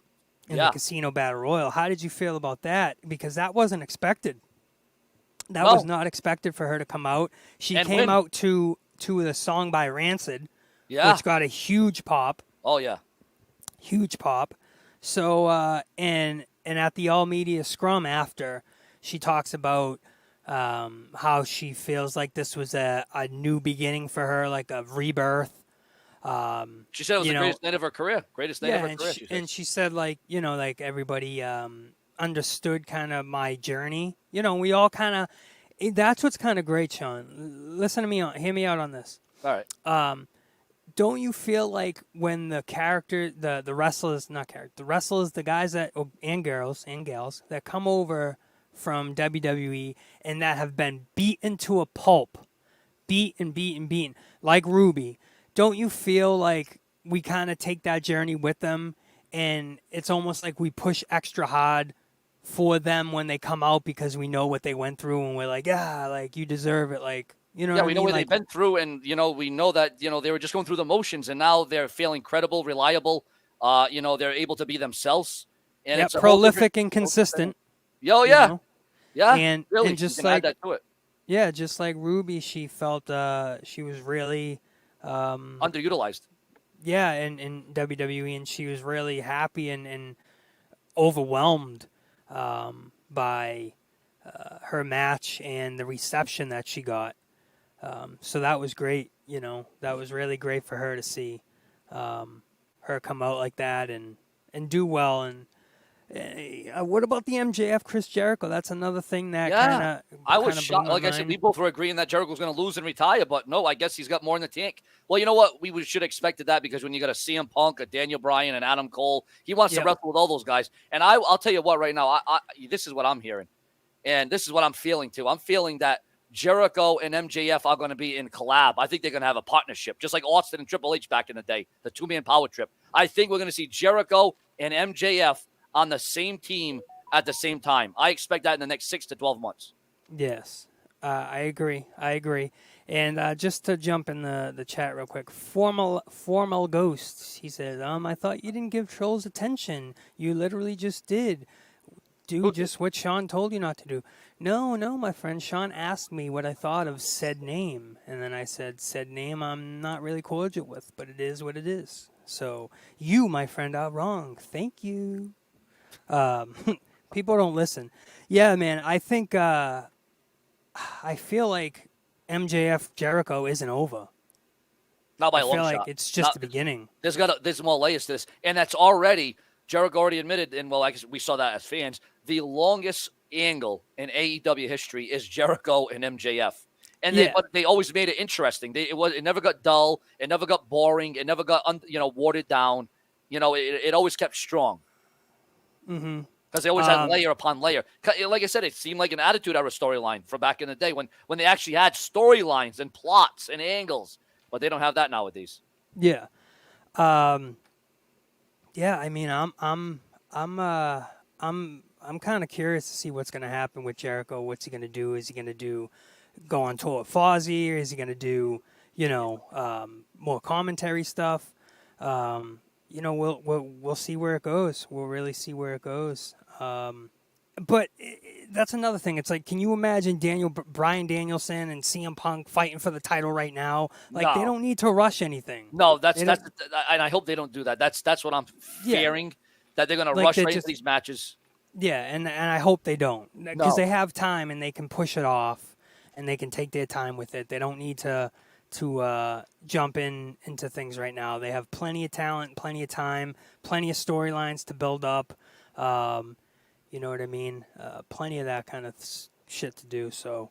in the Casino Battle Royal. How did you feel about that? Because that wasn't expected. That was not expected for her to come out. She came out to the song by Rancid, which got a huge pop. Oh, yeah. Huge pop. So, and at the All Media Scrum after, she talks about how she feels like this was a new beginning for her, like a rebirth. She said it was the greatest night of her career. Greatest night of her career. And she said, like everybody understood kind of my journey. We all kind of, that's what's kind of great, Sean. Listen to me, hear me out on this. All right. Don't you feel like when the character, the wrestlers, the guys and girls that come over from WWE and that have been beaten to a pulp, beaten, like Ruby, don't you feel like we kind of take that journey with them, and it's almost like we push extra hard for them when they come out because we know what they went through, and we're like, yeah, like you deserve it, like You know Yeah, what we I know mean? what Like, they've been through, and we know that they were just going through the motions, and now they're feeling credible, reliable. They're able to be themselves, and yeah, it's a whole different. prolific and consistent. Yo, you yeah, know? yeah, And really, and you just can add like that to it. yeah, just like Ruby, she felt she was really Underutilized. yeah, in WWE, and she was really happy and overwhelmed by her match and the reception that she got. So that was great. That was really great for her to see her come out like that and do well. And what about the MJF Chris Jericho? That's another thing that I was shocked. Like I said, we both were agreeing that Jericho was going to lose and retire, but no, I guess he's got more in the tank. Well, you know what? We should have expected that because when you got a CM Punk, a Daniel Bryan, and Adam Cole, he wants to wrestle with all those guys. And I'll tell you what, right now, this is what I'm hearing, and this is what I'm feeling too. I'm feeling that Jericho and MJF are going to be in collab. I think they're going to have a partnership, just like Austin and Triple H back in the day, the two-man power trip. I think we're going to see Jericho and MJF on the same team at the same time. I expect that in the next 6 to 12 months. Yes, I agree. And just to jump in the chat real quick, formal ghosts. He says, I thought you didn't give trolls attention. You literally just did. Do just what Sean told you not to do. No, my friend. Sean asked me what I thought of said name, and then I said, said name I'm not really cordial with, but it is what it is. So you, my friend, are wrong. Thank you. People don't listen. Yeah, man. I think I feel like MJF Jericho isn't over. Not by a long shot. I feel like it's just the beginning. There's more layers to this, and that's already Jericho already admitted, and I guess we saw that as fans. The longest angle in AEW history is Jericho and MJF, and they always made it interesting. It never got dull. It never got boring. It never got watered down. It always kept strong. Mm-hmm. Because they always had layer upon layer. Like I said, it seemed like an Attitude Era storyline from back in the day when they actually had storylines and plots and angles, but they don't have that nowadays. Yeah, yeah. I mean, I'm kind of curious to see what's going to happen with Jericho. What's he going to do? Is he going to go on tour with Fozzy, or is he going to do more commentary stuff? We'll see where it goes. We'll really see where it goes. But that's another thing. It's like, can you imagine Bryan Danielson and CM Punk fighting for the title right now? Like, they don't need to rush anything. No, and I hope they don't do that. That's what I'm fearing, that they're going to rush right into these matches. Yeah, and I hope they don't, because they have time and they can push it off and they can take their time with it. They don't need to jump into things right now. They have plenty of talent, plenty of time, plenty of storylines to build up. You know what I mean? Plenty of that kind of shit to do. So,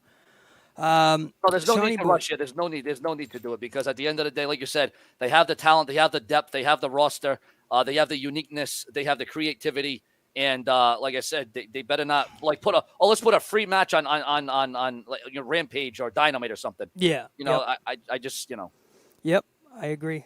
there's no need to rush it. There's no need to do it, because at the end of the day, like you said, they have the talent, they have the depth, they have the roster, they have the uniqueness, they have the creativity. And like I said, they better not let's put a free match on Rampage or Dynamite or something. Yeah. I just Yep, I agree.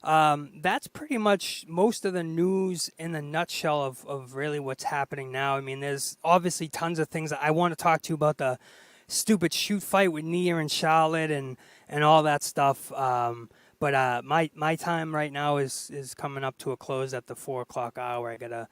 That's pretty much most of the news in the nutshell of really what's happening now. I mean, there's obviously tons of things that I want to talk to you about, the stupid shoot fight with Nia and Charlotte and all that stuff. But my time right now is coming up to a close at the 4:00 hour. I gotta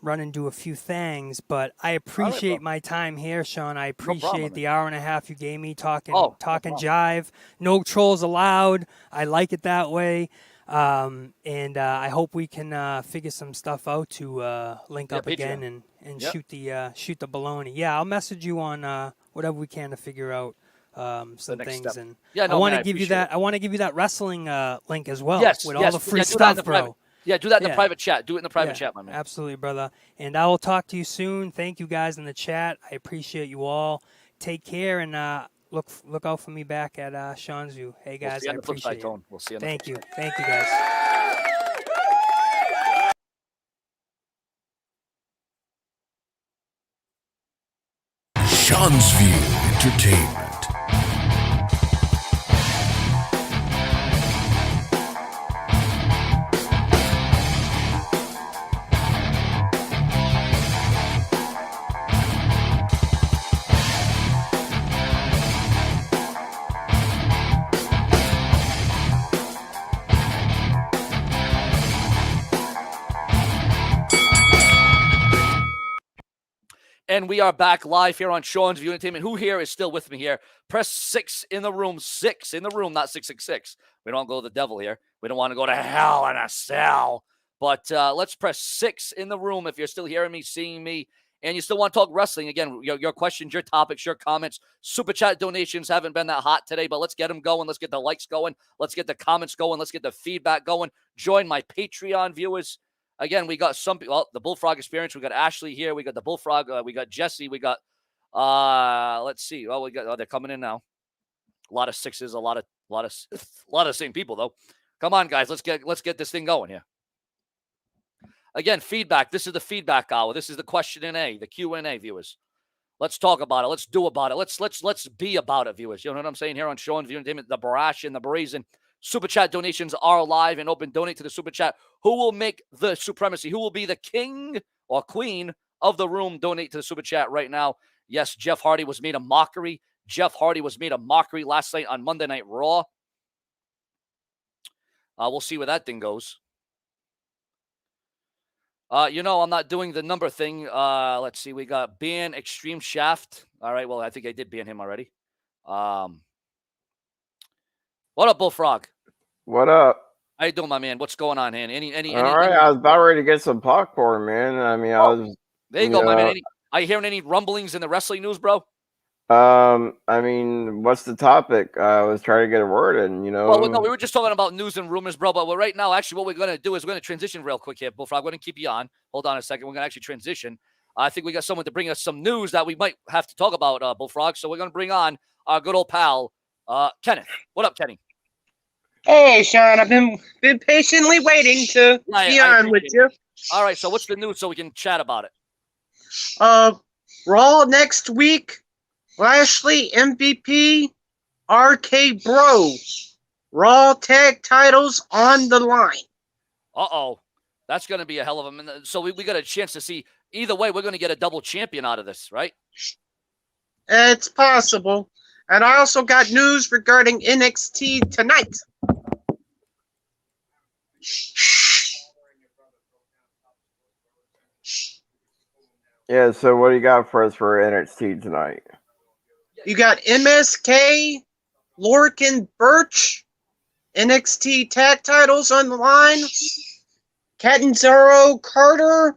run and do a few things, but I appreciate my time here, Sean. I appreciate the hour and a half you gave me talking jive. No trolls allowed. I like it that way. And I hope we can figure some stuff out to link up again and shoot the baloney. Yeah, I'll message you on whatever we can to figure out some things. And I want to give you that. I want to give you that wrestling link as well. With all the free stuff, bro. Yeah, do that in the private chat. Do it in the private chat, my man. Absolutely, brother. And I will talk to you soon. Thank you guys in the chat. I appreciate you all. Take care, and look out for me back at Seanzview. Hey guys, I appreciate it. We'll see you. Thank you, guys. Seanzview Entertainment. And we are back live here on Sean's View Entertainment. Who here is still with me here? Press 6 in the room. 6 in the room, not 666. We don't go to the devil here. We don't want to go to hell in a cell. But let's press 6 in the room if you're still hearing me, seeing me, and you still want to talk wrestling. Again, your questions, your topics, your comments. Super chat donations haven't been that hot today, but let's get them going. Let's get the likes going. Let's get the comments going. Let's get the feedback going. Join my Patreon viewers. Again, we got some people, the Bullfrog Experience. We got Ashley here. We got the Bullfrog. We got Jesse. We got, let's see. Oh, they're coming in now. A lot of sixes, a lot of the same people though. Come on, guys. Let's get this thing going here. Again, feedback. This is the feedback hour. This is the question and A, the Q&A, viewers. Let's talk about it. Let's do about it. Let's be about it, viewers. You know what I'm saying here on Sean's View Entertainment, the brash and the brazen. Super chat donations are live and open. Donate to the super chat. Who will make the supremacy? Who will be the king or queen of the room? Donate to the super chat right now. Yes, Jeff Hardy was made a mockery. Jeff Hardy was made a mockery last night on Monday Night Raw. We'll see where that thing goes. I'm not doing the number thing. Let's see. We got ban Extreme Shaft. All right. Well, I think I did ban him already. What up, Bullfrog? What up? How you doing, my man? What's going on, man? Any? All right, I was about ready to get some popcorn, man. I mean, There you go, my man. Are you hearing any rumblings in the wrestling news, bro? I mean, what's the topic? I was trying to get a word in, Well, no, we were just talking about news and rumors, bro. But right now, actually, what we're going to do is we're going to transition real quick here, Bullfrog. We're going to keep you on. Hold on a second. We're going to actually transition. I think we got someone to bring us some news that we might have to talk about, Bullfrog. So we're going to bring on our good old pal, Kenneth. What up, Kenny? Hey, Sean, I've been patiently waiting to be on with you. All right, so what's the news so we can chat about it? Raw next week, Lashley, MVP, RK Bro. Raw tag titles on the line. Uh-oh. That's going to be a hell of a minute. So we got a chance to see. Either way, we're going to get a double champion out of this, right? It's possible. And I also got news regarding NXT tonight. Yeah, so what do you got for us for NXT tonight? You got MSK, Lorcan Birch, NXT tag titles on the line. Catanzaro Carter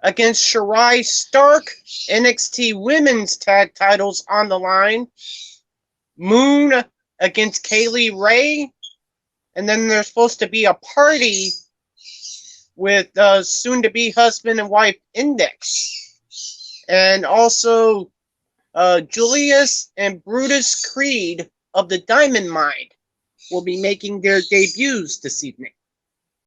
against Shirai Stark, NXT women's tag titles on the line. Moon against Kaylee Ray. And then there's supposed to be a party with soon-to-be husband and wife Index. And also Julius and Brutus Creed of the Diamond Mine will be making their debuts this evening.